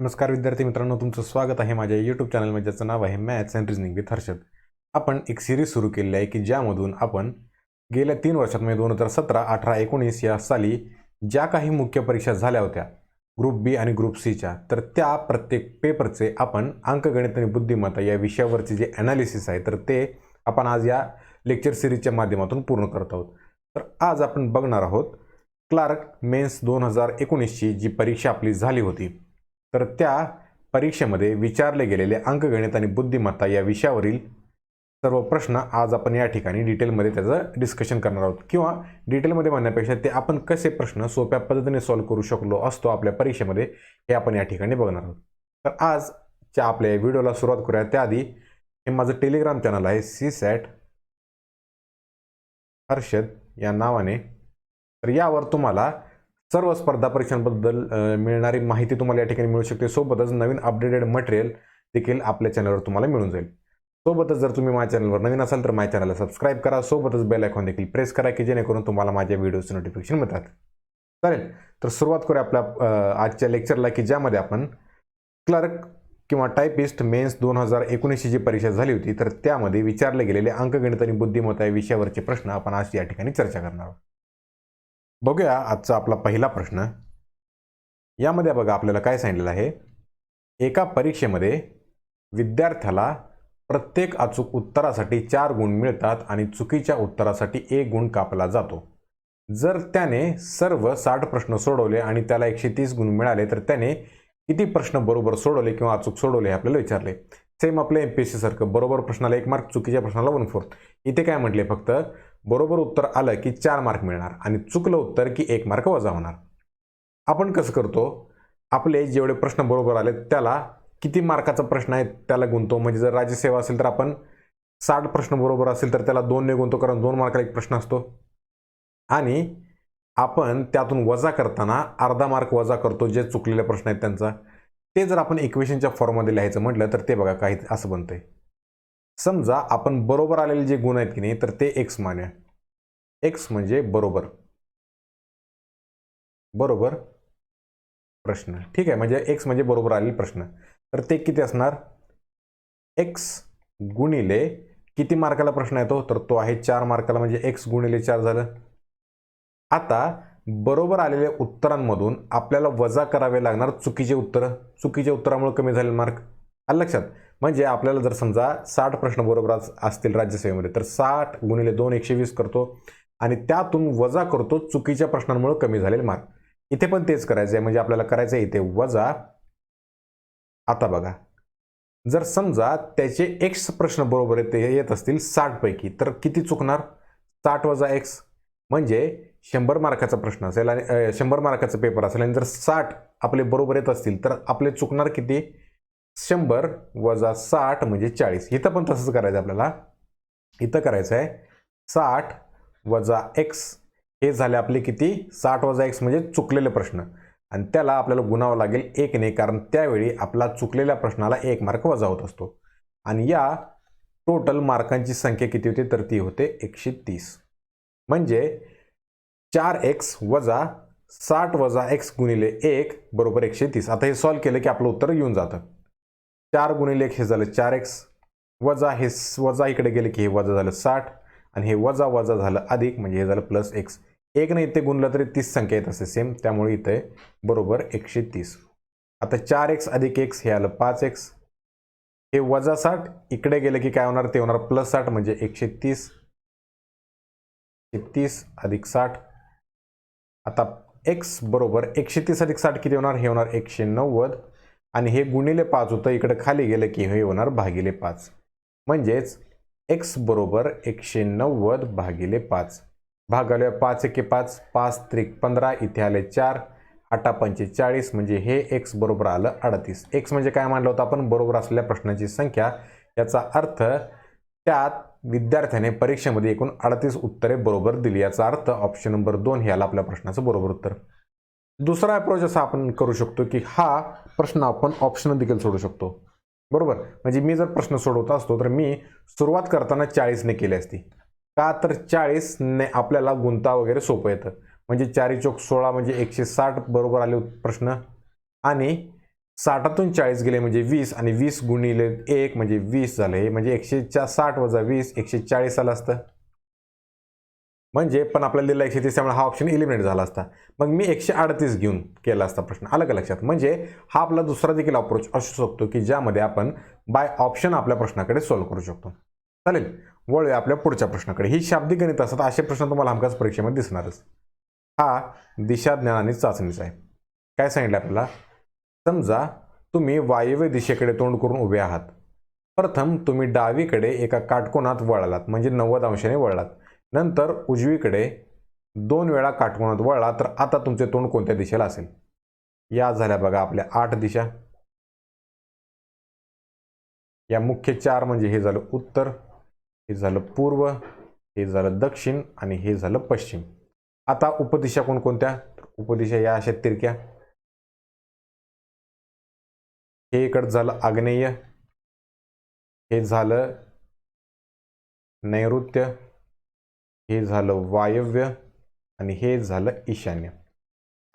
नमस्कार विद्यार्थी मित्रांनो, तुमचं स्वागत आहे माझ्या यूट्यूब चॅनलमध्ये, ज्याचं नाव आहे maths and reasoning with Harshad. आपण एक सिरीज सुरू केलेली आहे की ज्यामधून आपण गेल्या 3 वर्षात म्हणजे 2017, 18, 19 या साली ज्या काही मुख्य परीक्षा झाल्या होत्या ग्रुप बी आणि ग्रुप सीच्या, तर त्या प्रत्येक पेपरचे आपण अंकगणित आणि बुद्धिमत्ता या विषयावरचे जे ॲनालिसिस आहे तर ते आपण आज या लेक्चर सिरीजच्या माध्यमातून पूर्ण करत आहोत. तर आज आपण बघणार आहोत क्लार्क मेन्स 2019ची जी परीक्षा आपली झाली होती, तर त्या परीक्षेमध्ये विचारले गेलेले अंकगणित आणि बुद्धिमत्ता या विषयावरील सर्व प्रश्न आज आपण या ठिकाणी डिटेलमध्ये त्याचं डिस्कशन करणार आहोत. किंवा डिटेलमध्ये म्हणण्यापेक्षा ते आपण कसे प्रश्न सोप्या पद्धतीने सॉल्व्ह करू शकलो असतो आपल्या परीक्षेमध्ये, हे आपण या ठिकाणी बघणार आहोत. तर आजच्या आपल्या व्हिडिओला सुरुवात करूया. त्याआधी हे माझं टेलिग्राम चॅनल आहे CSAT हर्षद या नावाने. तर यावर तुम्हाला सर्व स्पर्धा परीक्षांबद्दल मिळणारी माहिती तुम्हाला या ठिकाणी मिळू शकते. सोबतच नवीन अपडेटेड मटेरियल देखील आपल्या चॅनलवर तुम्हाला मिळून जाईल. सोबतच जर तुम्ही माझ्या चॅनलवर नवीन असाल तर माझ्या चॅनलला सबस्क्राईब करा. सोबतच बेल आयकॉन देखील प्रेस करा की जेणेकरून तुम्हाला माझ्या व्हिडिओचे नोटिफिकेशन मिळतात. चालेल, तर सुरुवात करूया आपल्या आजच्या लेक्चरला की ज्यामध्ये आपण क्लर्क किंवा टायपिस्ट मेन्स 2019ची जी परीक्षा झाली होती तर त्यामध्ये विचारले गेलेले अंकगणित आणि बुद्धिमत्ता या विषयावरचे प्रश्न आपण आज या ठिकाणी चर्चा करणार आहोत. बघूया आजचा आपला पहिला प्रश्न. यामध्ये बघा आपल्याला काय सांगितलेलं आहे. एका परीक्षेमध्ये विद्यार्थ्याला प्रत्येक अचूक उत्तरासाठी 4 गुण मिळतात आणि चुकीच्या उत्तरासाठी 1 गुण कापला जातो. जर त्याने सर्व 60 प्रश्न सोडवले आणि त्याला 130 गुण मिळाले तर त्याने किती प्रश्न बरोबर सोडवले किंवा अचूक सोडवले हे आपल्याला विचारले. सेम आपल्या MPSC सारखं बरोबर प्रश्नाला 1 मार्क, चुकीच्या प्रश्नाला 1/4. इथे काय म्हटले, फक्त बरोबर उत्तर आलं की 4 मार्क मिळणार आणि चुकलं उत्तर की 1 मार्क वजा होणार. आपण कसं करतो, आपले जेवढे प्रश्न बरोबर आले त्याला किती मार्काचा प्रश्न आहे त्याला गुणतो. म्हणजे जर राज्यसेवा असेल तर आपण 60 प्रश्न बरोबर असेल तर त्याला 2 ने गुणतो, कारण 2 मार्काला एक प्रश्न असतो. आणि आपण त्यातून वजा करताना अर्धा मार्क वजा करतो जे चुकलेले प्रश्न आहेत त्यांचा. ते जर आपण इक्वेशनच्या फॉर्ममध्ये लिहायचं म्हटलं तर ते बघा काही असं बनतंय. समजा आपण बरोबर आलेले जे गुण आहेत की नाही तर ते x मानूया. x म्हणजे बरोबर बरोबर प्रश्न. ठीक आहे, म्हणजे x म्हणजे बरोबर आलेले प्रश्न. तर ते किती असणार, x गुणिले किती मार्काला प्रश्न येतो तर तो आहे 4 मार्काला, म्हणजे x गुणिले 4 झालं. आता बरोबर आलेल्या उत्तरांमधून आपल्याला वजा करावे लागणार चुकीचे उत्तर. चुकीच्या उत्तरामुळे कमी झालेले मार्क. आलं लक्षात. म्हणजे आपल्याला जर समजा 60 प्रश्न बरोबर असतील राज्यसेवेमध्ये तर 60 गुणिले 2 120 करतो आणि त्यातून वजा करतो चुकीच्या प्रश्नांमुळे कमी झालेले मार्क. इथे पण तेच करायचं आहे, म्हणजे आपल्याला करायचं आहे इथे वजा. आता बघा, जर समजा त्याचे x प्रश्न बरोबर येत असतील 60 पैकी तर किती चुकणार, 60 वजा x म्हणजे 100 मार्काचा प्रश्न असेल आणि 100 मार्काचा पेपर असेल आणि जर 60 आपले बरोबर येत असतील तर आपले चुकणार किती, 100 वजा 60 म्हणजे 40. इथं पण तसंच करायचं आपल्याला. इथं करायचं आहे 60 वजा x हे झाले आपले किती, 60 वजा x म्हणजे चुकलेले प्रश्न, आणि त्याला आपल्याला गुणावं लागेल 1 ने, कारण त्यावेळी आपला चुकलेल्या प्रश्नाला 1 मार्क वजा होत असतो. आणि या टोटल मार्कांची संख्या किती होते तर ती होते 130. म्हणजे 4x वजा 60 वजा x गुणिले 1 बरोबर 130. आता हे सॉल्व्ह केलं की आपलं उत्तर येऊन जातं. 4 गुणिले 1 हे झालं 4x वजा हे वजा इकडे गेले की हे वजा झालं 60 आणि हे वजा वजा झालं अधिक, म्हणजे हे झालं प्लस x. 1 ने इथे गुणलं तरी 30 संख्या येत असते सेम, त्यामुळे इथे बरोबर 130. आता 4x अधिक x हे आलं 5x. हे वजा 60 इकडे गेले की काय होणार, ते होणार प्लस 60 म्हणजे 130. 30 अधिक 60. आता x बरोबर 130 अधिक 60 किती होणार, हे होणार 190 आणि हे गुणिले 5 होतं, इकडे खाली गेलं की हे होणार भागिले 5. म्हणजेच x बरोबर 190 भागिले 5. भागाले 5 एके 5, 5 त्रिक 15, इथे आले 4, 8 पंचे 40, म्हणजे हे x बरोबर आलं 38. x म्हणजे काय मानलं होतं आपण, बरोबर असलेल्या प्रश्नांची संख्या. याचा अर्थ त्यात विद्यार्थ्याने परीक्षेमध्ये एकूण 38 उत्तरे बरोबर दिली. याचा अर्थ ऑप्शन नंबर 2 हे आलं आपल्या प्रश्नाचं बरोबर उत्तर. दुसरा अप्रोच असा आपण करू शकतो की हा प्रश्न आपण ऑप्शन देखील सोडू शकतो. बरोबर, म्हणजे मी जर प्रश्न सोडवत असतो तर मी सुरुवात करताना 40 ने केली असती. का तर 40 ने आपल्याला गुंता वगैरे सोपं येतं. म्हणजे 4 चौक 16 म्हणजे 160 बरोबर आले प्रश्न, आणि 60तून 40 गेले म्हणजे 20 आणि 20 गुणिले 1 म्हणजे 20 झाले, म्हणजे 160 वजा 20 140 आलं असतं. म्हणजे पण आपल्याला दिला 130 त्यामुळे हा ऑप्शन इलिमिनेट झाला असता. मग मी 138 घेऊन केला असता प्रश्न. आलं का लक्षात? म्हणजे हा आपला दुसरा देखील अप्रोच असू शकतो की ज्यामध्ये आपण बाय ऑप्शन आपल्या प्रश्नाकडे सॉल्व्ह करू शकतो. चालेल, वळूया आपल्या पुढच्या प्रश्नाकडे. ही शाब्दिक गणित असतात, असे प्रश्न तुम्हाला हमखास परीक्षेमध्ये दिसणारच. हा दिशा ज्ञान आणि चाचणीचा आहे. काय सांगितलं आपल्याला? समजा तुम्ही वायव्य दिशेकडे तोंड करून उभे आहात. प्रथम तुम्ही डावीकडे एका काटकोनात वळालात, म्हणजे 90 अंशाने वळलात. नंतर उजवीकडे 2 वेळा काटकोनात वळला, तर आता तुमचे तोंड कोणत्या दिशेला असेल? या झाल्या बघा आपल्या 8 दिशा. या मुख्य 4 म्हणजे हे झालं उत्तर, हे झालं पूर्व, हे झालं दक्षिण आणि हे झालं पश्चिम. आता उपदिशा कोणकोणत्या? उपदिशा या अशा तिरक्या. हे इकडं झालं आग्नेय, हे झालं नैऋत्य, हे झालं वायव्य आणि हे झालं ईशान्य.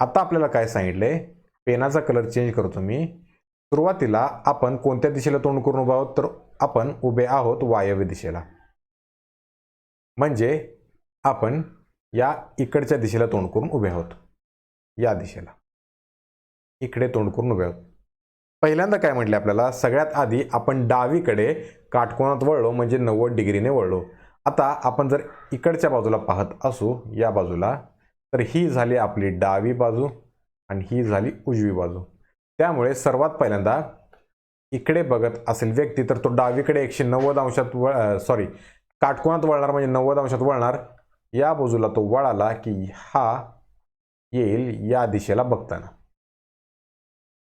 आता आपल्याला काय सांगितलंय? पेनाचा कलर चेंज करतो मी. सुरुवातीला आपण कोणत्या दिशेला तोंड करून उभे आहोत? तर आपण उभे आहोत वायव्य दिशेला. म्हणजे आपण या इकडच्या दिशेला तोंड करून उभे आहोत. या दिशेला इकडे तोंड करून उभे आहोत. पहिल्यांदा काय म्हटले आपल्याला? सगळ्यात आधी आपण डावीकडे काटकोनात वळलो, म्हणजे 90 डिग्रीने वळलो. आता आपण जर इकडच्या बाजूला पाहत असू, या बाजूला, तर ही झाली आपली डावी बाजू आणि ही झाली उजवी बाजू. त्यामुळे सर्वात पहिल्यांदा इकडे बघत असेल व्यक्ती तर तो डावीकडे 190 अंशात काटकोनात वळणार, म्हणजे 90 अंशात वळणार. या बाजूला तो वळाला की हा येईल या दिशेला बघताना.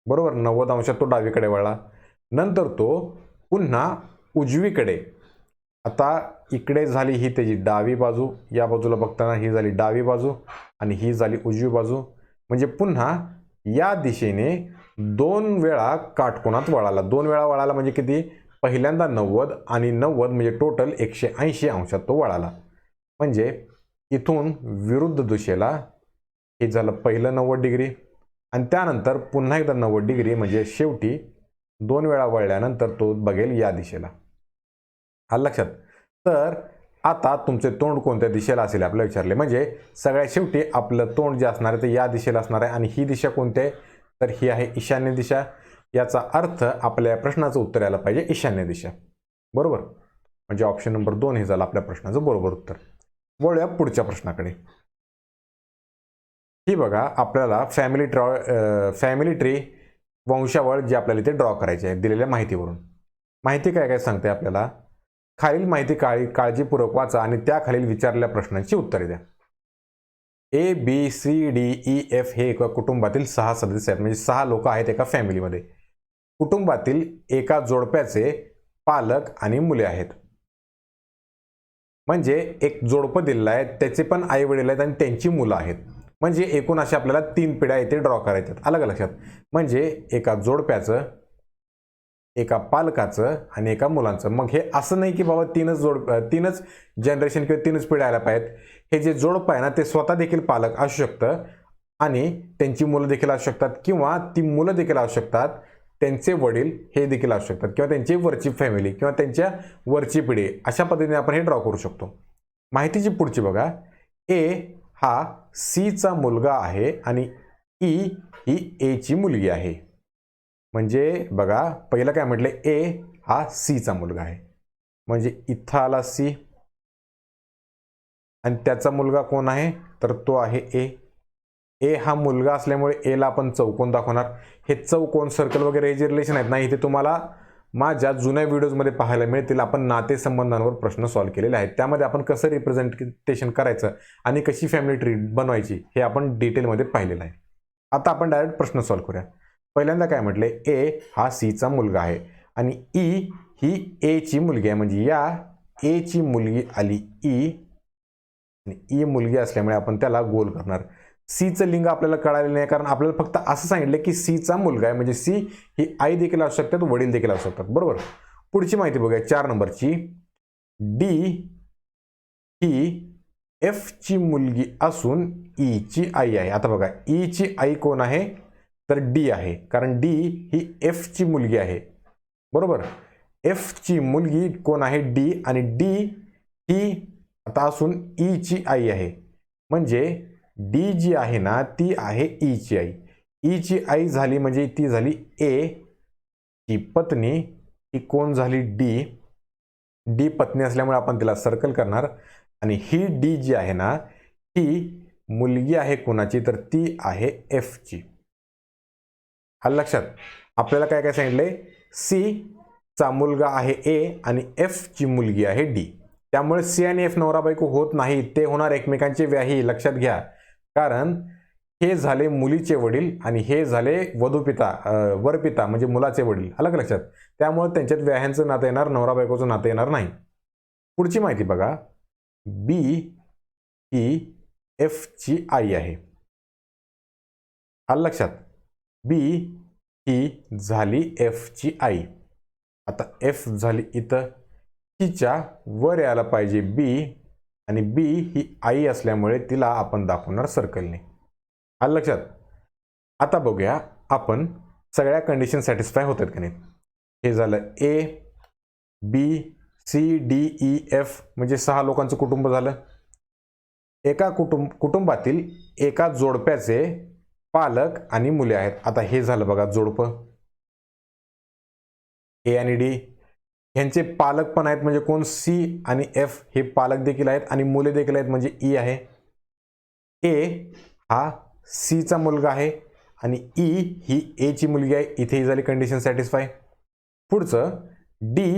बरोबर, 90 अंशात तो डावीकडे वळला. नंतर तो पुन्हा उजवीकडे, आता इकडे झाली ही त्याची डावी बाजू, या बाजूला बघताना ही झाली डावी बाजू आणि ही झाली उजवी बाजू. म्हणजे पुन्हा या दिशेने 2 वेळा काटकोनात वळाला. 2 वेळा वळाला म्हणजे किती? पहिल्यांदा 90 आणि 90 म्हणजे टोटल 180 अंशात तो वळाला. म्हणजे इथून विरुद्ध दिशेला हे झालं पहिलं 90 डिग्री आणि त्यानंतर पुन्हा एकदा 90 डिग्री, म्हणजे शेवटी 2 वेळा वळल्यानंतर तो बघेल या दिशेला. आलं लक्षात? तर आता तुमचे तोंड कोणत्या दिशेला असेल आपल्याला विचारले, म्हणजे सगळ्यात शेवटी आपलं तोंड जे असणार आहे ते या दिशेला असणार आहे. आणि ही दिशा कोणती आहे? तर ही आहे ईशान्य दिशा. याचा अर्थ आपल्या प्रश्नाचं उत्तर यायला पाहिजे ईशान्य दिशा. बरोबर, म्हणजे ऑप्शन नंबर 2 हे झालं आपल्या प्रश्नाचं बरोबर उत्तर. वळूया पुढच्या प्रश्नाकडे. ही बघा आपल्याला फॅमिली ट्री वंशावळ जी आपल्याला इथे ड्रॉ करायची आहे दिलेल्या माहितीवरून. माहिती काय काय सांगते आपल्याला? खालील माहिती काळजीपूर्वक वाचा आणि त्याखालील विचारलेल्या प्रश्नांची उत्तरे द्या. A B C D E F हे एका कुटुंबातील 6 सदस्य आहेत, म्हणजे 6 लोक आहेत एका फॅमिलीमध्ये. कुटुंबातील एका जोडप्याचे पालक आणि मुले आहेत. म्हणजे एक जोडपं दिलेलं आहे, त्याचे पण आई वडील आहेत आणि त्यांची मुलं आहेत. म्हणजे एकूण अशा आपल्याला 3 पिढ्या इथे ड्रॉ करायच्यात. आलं का लक्षात? म्हणजे एका जोडप्याचं, एका पालकाचं आणि एका मुलांचं. मग हे असं नाही की बाबा 3च जनरेशन किंवा 3च पिढ्या आल्या पाहिजेत. हे जे जोडपं आहे ना ते स्वतः देखील पालक असू शकतं आणि त्यांची मुलं देखील असू शकतात, किंवा ती मुलं देखील असू शकतात, त्यांचे वडील हे देखील असू शकतात, किंवा त्यांची वरची फॅमिली किंवा त्यांच्या वरची पिढी. अशा पद्धतीने आपण हे ड्रॉ करू शकतो. माहितीची पुढची बघा. ए हा सीचा मुलगा आहे आणि ई ही एची मुलगी आहे. म्हणजे बघा पहिलं काय म्हटलं? ए हा सीचा मुलगा आहे, म्हणजे इथं आला सी आणि त्याचा मुलगा कोण आहे? तर तो आहे ए. ए हा मुलगा असल्यामुळे एला आपण चौकोन दाखवणार. हे चौकोन, सर्कल वगैरे हे जे रिलेशन आहेत ना, इथे तुम्हाला माझ्या जुन्या व्हिडिओजमध्ये पाहायला मिळतील. आपण नातेसंबंधांवर प्रश्न सॉल्व्ह केलेले आहेत. त्यामध्ये आपण कसं रिप्रेझेंटेशन करायचं आणि कशी फॅमिली ट्री बनवायची हे आपण डिटेलमध्ये पाहिलेलं आहे. आता आपण डायरेक्ट प्रश्न सॉल्व्ह करूया. पहिल्यांदा काय म्हटले? ए हा सीचा मुलगा आहे आणि ई ही एची मुलगी आहे, म्हणजे या एची मुलगी आली ई आणि ई मुलगी असल्यामुळे आपण त्याला गोल करणार. सीचं लिंग आपल्याला कळालेलं नाही, कारण आपल्याला फक्त असं सांगितलं की सीचा मुलगा आहे, म्हणजे सी ही आई देखील असू शकतात, वडील देखील असू शकतात. बरोबर. पुढची माहिती बघूया 4 नंबरची. डी ही एफ ची मुलगी असून ई ची आई आहे. आता बघा ई ची आई कोण आहे? तर डी आहे, कारण डी ही एफची मुलगी आहे, बरोबर. एफची मुलगी कोण आहे? डी. आणि डी ही आता असून ईची आई आहे, म्हणजे डी जी आहे ना ती आहे ईची आई. ईची आई झाली म्हणजे ती झाली ए, ही पत्नी, ही कोण झाली? डी. डी पत्नी असल्यामुळे आपण तिला सर्कल करणार. आणि ही डी जी आहे ना ही मुलगी आहे कोणाची? तर ती आहे एफची. आलं लक्षात? आपल्याला काय काय सांगितलंय? सी चा मुलगा आहे ए आणि एफ ची मुलगी आहे डी. त्यामुळे सी आणि एफ नवरा बायको होत नाही, ते होणार एकमेकांचे व्याही. लक्षात घ्या, कारण हे झाले मुलीचे वडील आणि हे झाले वधूपिता, वरपिता म्हणजे मुलाचे वडील. आलं का लक्षात? त्यामुळे त्यांच्यात व्याह्यांचं नातं येणार, नवरा बायकोचं नातं येणार नाही. पुढची माहिती बघा. बी ही एफ ची आई आहे. आलं लक्षात? बी ही झाली एफ ची आई. आता एफ झाली इथं, तिच्या वर यायला पाहिजे बी, आणि बी ही आई असल्यामुळे तिला आपण दाखवणार सर्कलने. आलं लक्षात? आता बघूया आपण सगळ्या कंडिशन सॅटिस्फाय होतात की नाही. हे झालं ए, B, C, D, E, F म्हणजे 6 लोकांचं कुटुंब झालं. एका कुटुंबातील एका जोडप्याचे पालक आणि मुले आहेत. आता हे झालं बघा जोडपं ए आणि डी. ह्यांचे पालक पण आहेत म्हणजे कोण? सी आणि एफ हे पालक देखील आहेत आणि मुले देखील आहेत म्हणजे ई आहे. ए हा सीचा मुलगा आहे आणि ई ही ए ची मुलगी आहे. इथेही झाली कंडिशन सॅटिस्फाय. पुढचं डी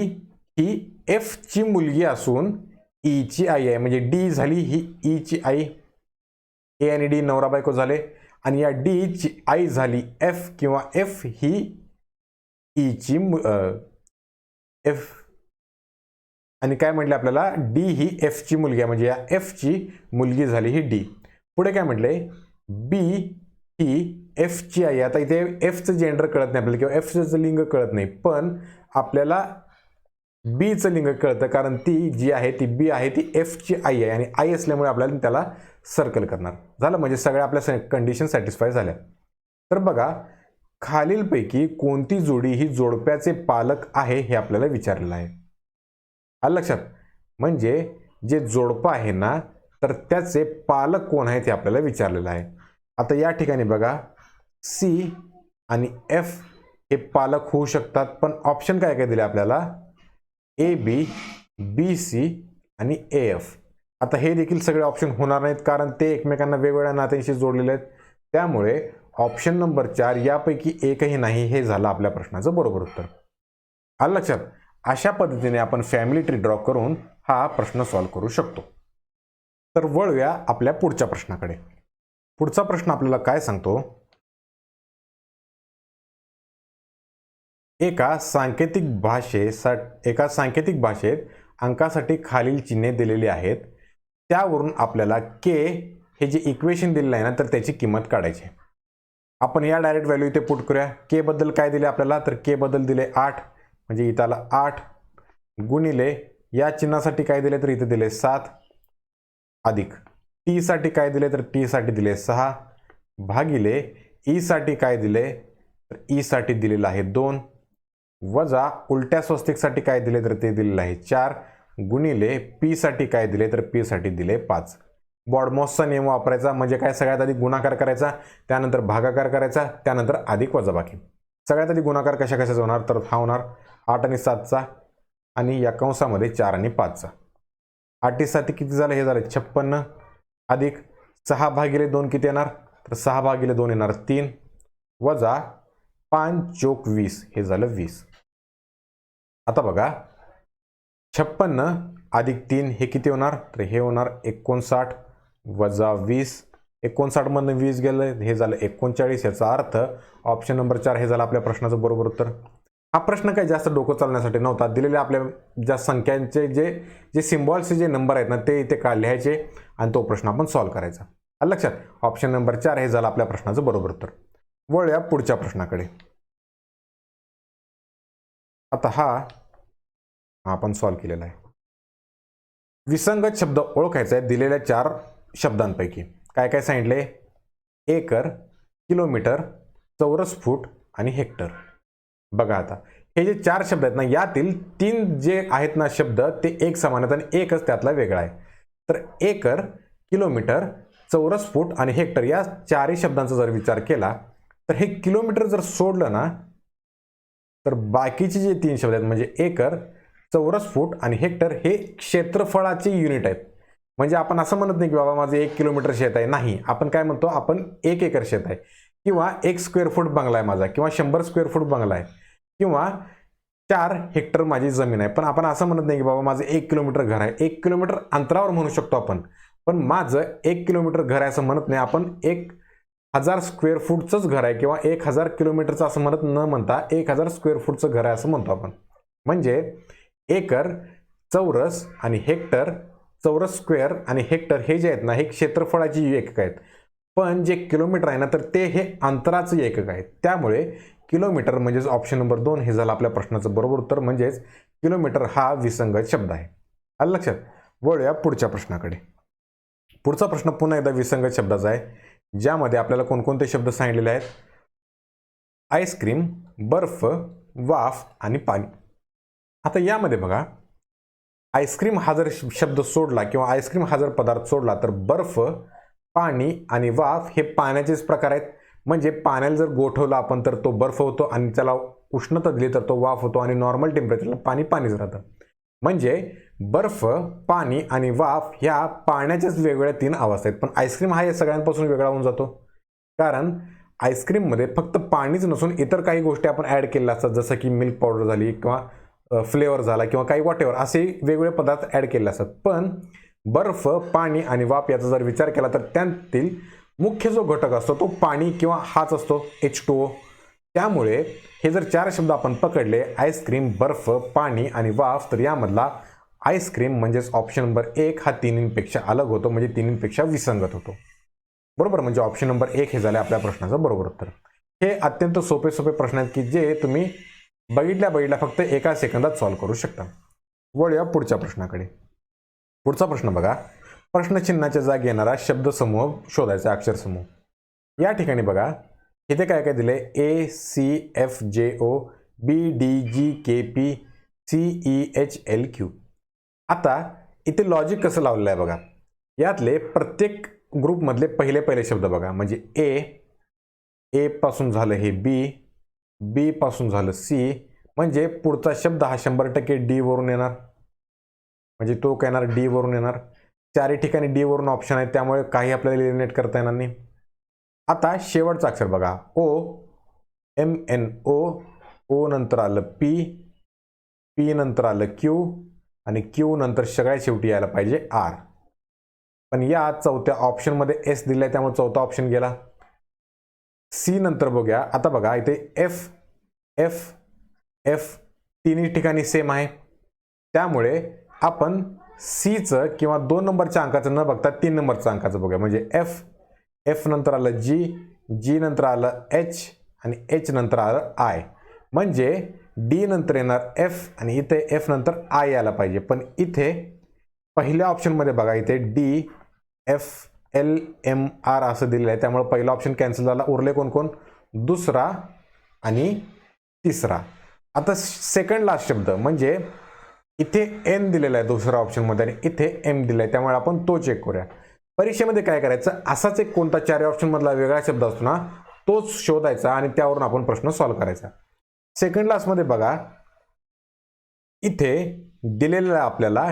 ही एफ ची मुलगी असून ई ची आई आहे, म्हणजे डी झाली ही ई ची आई. ए आणि डी नवरा बायको झाले आणि या डी ची आई झाली एफ, किंवा एफ ही ई ची एफ. आणि काय म्हटलं आपल्याला? डी ही एफ ची मुलगी आहे, म्हणजे या एफ ची मुलगी झाली ही डी. पुढे काय म्हटलंय? बी ही एफ ची आई. आता इथे एफचं जेंडर कळत नाही आपल्याला, किंवा एफचं लिंग कळत नाही, पण आपल्याला बीचं लिंग कळतं, कारण ती जी आहे ती बी आहे, ती एफ ची आई आहे आणि आई असल्यामुळे आपल्याला त्याला सर्कल करणार. झालं, म्हणजे सगळ्या आपल्या कंडिशन सॅटिस्फाय झाल्या. तर बघा, खालीलपैकी कोणती जोडी ही जोडप्याचे पालक आहे हे आपल्याला विचारलेलं आहे. आलं लक्षात? म्हणजे जे जोडपं आहे ना तर त्याचे पालक कोण आहेत हे आपल्याला विचारलेलं आहे. आता या ठिकाणी बघा, सी आणि एफ हे पालक होऊ शकतात, पण ऑप्शन काय काय दिले आपल्याला? ए बी, बी सी आणि ए एफ. आता हे देखील सगळे ऑप्शन होणार नाहीत, कारण ते एकमेकांना वेगवेगळ्या नात्यांशी जोडलेले आहेत. त्यामुळे ऑप्शन नंबर 4 यापैकी एकही नाही हे झालं आपल्या प्रश्नाचं बरोबर उत्तर. आलं लक्षात? अशा पद्धतीने आपण फॅमिली ट्री ड्रॉ करून हा प्रश्न सॉल्व्ह करू शकतो. तर वळूया आपल्या पुढच्या प्रश्नाकडे. पुढचा प्रश्न आपल्याला काय सांगतो? एका सांकेतिक भाषेत अंकासाठी खालील चिन्हे दिलेली आहेत. त्यावरून आपल्याला के हे जे इक्वेशन दिलेलं आहे ना तर त्याची किंमत काढायची. आपण या डायरेक्ट व्हॅल्यू इथे पुट करूया. के बद्दल काय दिले आपल्याला? तर के बद्दल दिले 8, म्हणजे इथं आला 8 गुणिले या चिन्हासाठी काय दिले? तर इथे दिले 7, अधिक टी साठी काय दिले? तर टी साठी दिले 6, भागिले ई साठी काय दिले? तर ई साठी दिलेलं आहे 2, वजा उलट्या स्वस्तिकसाठी काय दिले? तर ते दिलेलं आहे 4, गुणिले पी साठी काय दिले? तर पी साठी दिले 5. बॉडमॉसचा नियम वापरायचा, म्हणजे काय? सगळ्यात आधी गुणाकार करायचा, त्यानंतर भागाकार करायचा, त्यानंतर अधिक वजाबाकी. सगळ्यात आधी गुणाकार कशा कशाचा होणार? तर हा होणार 8 आणि 7चा, आणि या कंसामध्ये 4 आणि 5चा. 8 साठी किती झालं? हे झालं 56, अधिक 6 भागिले 2 किती येणार? तर 6 भागिले 2 येणार 3, वजा 5 चोक 20 हे झालं 20. आता बघा, 56 अधिक 3 हे किती होणार? तर हे होणार 59, वजा 20. 59 मधून 20 गेलं, हे झालं 39. याचा अर्थ ऑप्शन नंबर 4 हे झालं आपल्या प्रश्नाचं बरोबर उत्तर. हा प्रश्न काही जास्त डोकं चालण्यासाठी नव्हता. दिलेल्या आपल्या ज्या संख्यांचे जे सिम्बॉल्सचे जे नंबर आहेत ना ते इथे लिहायचे आणि तो प्रश्न आपण सॉल्व्ह करायचा. आलं लक्षात? ऑप्शन नंबर 4 हे झालं आपल्या प्रश्नाचं बरोबर उत्तर. वळूया पुढच्या प्रश्नाकडे. आता हा आपण सॉल्व्ह केलेला आहे. विसंगत शब्द ओळखायचा आहे दिलेल्या 4 शब्दांपैकी. काय काय सांगितले? एकर, किलोमीटर, चौरस फूट आणि हेक्टर. बघा आता हे जे 4 शब्द आहेत ना, यातील 3 जे आहेत ना शब्द ते एक समान आहेत आणि एकच त्यातला वेगळा आहे. तर एकर, किलोमीटर, चौरस फूट आणि हेक्टर या 4ही शब्दांचा जर विचार केला तर हे किलोमीटर जर सोडलं ना तर बाकीचे जे 3 शब्द आहेत म्हणजे एकर, चौरस फूट आणि हेक्टर हे क्षेत्रफळाचे युनिट आहेत. म्हणजे आपण असं म्हणत नाही की बाबा माझं 1 किलोमीटर शेत आहे. नाही, आपण काय म्हणतो, आपण 1 एकर शेत आहे किंवा 1 स्क्वेअर फूट बंगला आहे माझा किंवा 100 स्क्वेअर फूट बंगला आहे किंवा 4 हेक्टर माझी जमीन आहे. पण आपण असं म्हणत नाही की बाबा माझं 1 किलोमीटर घर आहे. 1 किलोमीटर अंतरावर म्हणू शकतो आपण, पण माझं 1 किलोमीटर घर आहे असं म्हणत नाही. आपण 1000 स्क्वेअर फूटचंच घर आहे किंवा 1000 किलोमीटरचं असं म्हणत न म्हणता 1000 स्क्वेअर फूटचं घर आहे असं म्हणतो आपण. म्हणजे एकर, चौरस आणि हेक्टर, चौरस स्क्वेअर आणि हेक्टर हे जे आहेत ना हे क्षेत्रफळाची एकक आहेत. पण जे किलोमीटर आहे ना तर ते हे अंतराचं एकक आहे. त्यामुळे किलोमीटर म्हणजेच ऑप्शन नंबर 2 हे झालं आपल्या प्रश्नाचं बरोबर उत्तर. म्हणजेच किलोमीटर हा विसंगत शब्द आहे. आलं लक्षात? वळूया पुढच्या प्रश्नाकडे. पुढचा प्रश्न पुन्हा एकदा विसंगत शब्दाचा आहे, ज्यामध्ये आपल्याला कोणकोणते शब्द सांगितलेले आहेत? आईस्क्रीम, बर्फ, वाफ आणि पाणी. आता यामध्ये बघा, आईस्क्रीम हा जर शब्द सोडला किंवा आईस्क्रीम हा जर पदार्थ सोडला तर बर्फ, पाणी आणि वाफ हे पाण्याचेच प्रकार आहेत. म्हणजे पाण्याला जर गोठवलं आपण तर तो बर्फ होतो आणि त्याला उष्णता दिली तर तो वाफ होतो आणि नॉर्मल टेम्परेचरला पाणी पाणीच राहतं. म्हणजे बर्फ, पाणी आणि वाफ ह्या पाण्याच्याच वेगवेगळ्या 3 अवस्था आहेत. पण आईस्क्रीम हा या सगळ्यांपासून वेगळा होऊन जातो, कारण आईस्क्रीममध्ये फक्त पाणीच नसून इतर काही गोष्टी आपण ॲड केलेल्या असतात, जसं की मिल्क पावडर झाली किंवा फ्लेवर झाला किंवा काही वॉटेवर असे वेगवेगळे पदार्थ ॲड केलेले असतात. पण बर्फ, पाणी आणि वाफ याचा जर विचार केला तर त्यातील मुख्य जो घटक असतो तो पाणी किंवा हाच असतो, H2O. त्यामुळे हे जर 4 शब्द आपण पकडले, आईस्क्रीम, बर्फ, पाणी आणि वाफ, तर यामधला आईस्क्रीम म्हणजेच ऑप्शन नंबर 1 हा 3पेक्षा अलग होतो, म्हणजे 3पेक्षा विसंगत होतो. बरोबर, म्हणजे ऑप्शन नंबर 1 हे झाले आपल्या प्रश्नाचं बरोबर उत्तर. हे अत्यंत सोपे प्रश्न आहेत की जे तुम्ही बघितल्या फक्त एका सेकंदात सॉल्व्ह करू शकता. वळूया पुढच्या प्रश्नाकडे. पुढचा प्रश्न बघा, प्रश्नचिन्हाच्या जागी येणारा शब्दसमूह शोधायचा, अक्षरसमूह. या ठिकाणी बघा इथे काय काय दिले? ACFJO BDGKP CEHLQ. आता इथे लॉजिक कसं लावलेलं आहे बघा. यातले प्रत्येक ग्रुपमधले पहिले शब्द बघा. म्हणजे A पासून झालं हे B पासून झालं C, म्हणजे पुढचा शब्द हा 100% D वरून येणार, म्हणजे तो काय येणार D वरून येणार. 4 ठिकाणी D वरून ऑप्शन आहे, त्यामुळे काही आपल्याला एलिमिनेट करता येणार नाही. आता शेवटचा अक्षर बघा, O नंतर आलं P नंतर आलं Q आणि Q नंतर सगळ्यात शेवटी यायला पाहिजे R. पण या चौथ्या ऑप्शनमध्ये S दिलाय, त्यामुळे चौथा ऑप्शन गेला. C नंतर बघूया. आता बघा इथे F तिन्ही ठिकाणी सेम आहे, त्यामुळे आपण Cचं किंवा 2 नंबरच्या अंकाचं न बघता 3 नंबरच्या अंकाचं बघूया. म्हणजे F नंतर आलं G नंतर आलं H आणि H नंतर आलं I. म्हणजे D नंतर येणार F आणि इथे F नंतर I यायला पाहिजे. पण इथे पहिल्या ऑप्शनमध्ये बघा इथे DFLMR असं दिलेलं आहे, त्यामुळे पहिला ऑप्शन कॅन्सल झाला. उरले कोण? दुसरा आणि तिसरा. आता सेकंड लास्ट शब्द म्हणजे इथे N दिलेला आहे दुसऱ्या ऑप्शनमध्ये आणि इथे M दिलाय, त्यामुळे आपण तो चेक करूया. परीक्षेमध्ये काय करायचं, असाच एक कोणता 4 ऑप्शन मधला वेगळा शब्द असतो ना, तोच शोधायचा आणि त्यावरून आपण प्रश्न सॉल्व्ह करायचा. सेकंड लास्ट मध्ये बघा इथे दिलेलं आहे आपल्याला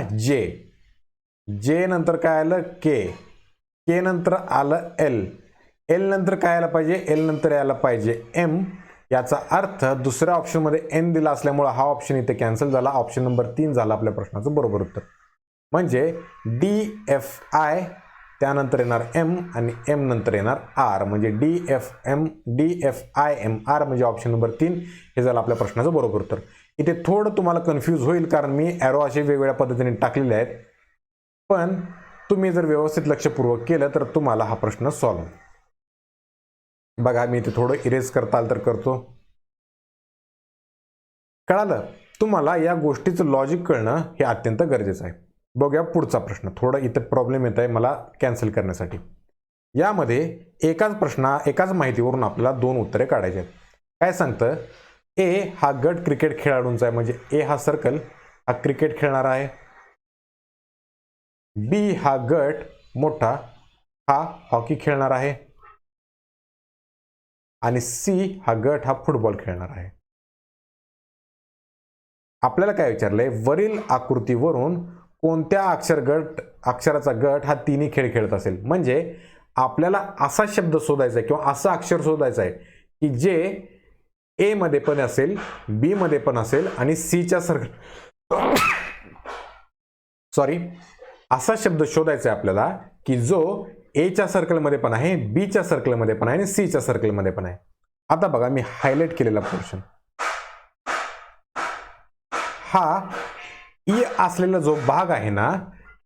J नंतर काय आलं K नंतर आलं L नंतर काय आलं पाहिजे, L नंतर यायला पाहिजे M. याचा अर्थ दुसऱ्या ऑप्शनमध्ये N दिला असल्यामुळे हा ऑप्शन इथे कॅन्सल झाला. ऑप्शन नंबर 3 झाला आपल्या प्रश्नाचं बरोबर उत्तर. म्हणजे DFI त्यानंतर येणार M आणि M नंतर येणार R, म्हणजे DFIMR म्हणजे ऑप्शन नंबर 3 हे झालं आपल्या प्रश्नाचं बरोबर उत्तर. इथे थोडं तुम्हाला कन्फ्यूज होईल कारण मी ॲरो असे वेगवेगळ्या पद्धतीने टाकलेले आहेत, पण तुम्ही जर व्यवस्थित लक्षपूर्वक केलं तर तुम्हाला हा प्रश्न सॉल्व्ह. बघा मी इथे थोडं इरेज करता आलं तर करतो. कळालं? तुम्हाला या गोष्टीचं लॉजिक कळणं हे अत्यंत गरजेचं आहे. बघूया पुढचा प्रश्न. थोडं इथे प्रॉब्लेम येत आहे मला कॅन्सल करण्यासाठी. यामध्ये एकाच माहितीवरून आपल्याला 2 उत्तरे काढायची आहेत. काय सांगतं, ए हा गट क्रिकेट खेळाडूंचा आहे, म्हणजे ए हा सर्कल हा क्रिकेट खेळणारा आहे. बी हा गट मोठा हा हॉकी खेळणार आहे. आणि सी हा गट हा फुटबॉल खेळणार आहे. आपल्याला काय विचारलंय, वरील आकृतीवरून कोणत्या अक्षराचा गट हा तिन्ही खेळ खेळत असेल. म्हणजे आपल्याला असा शब्द शोधायचा आहे किंवा असं अक्षर शोधायचं आहे की जे ए मध्ये पण असेल, बी मध्ये पण असेल आणि सीच्या असा शब्द शोधायचा आहे आपल्याला की जो एच्या सर्कलमध्ये पण आहे, बीच्या सर्कलमध्ये पण आहे आणि सीच्या सर्कलमध्ये पण आहे. आता बघा, मी हायलाइट केलेला पोर्शन हा ई असलेला जो भाग आहे ना,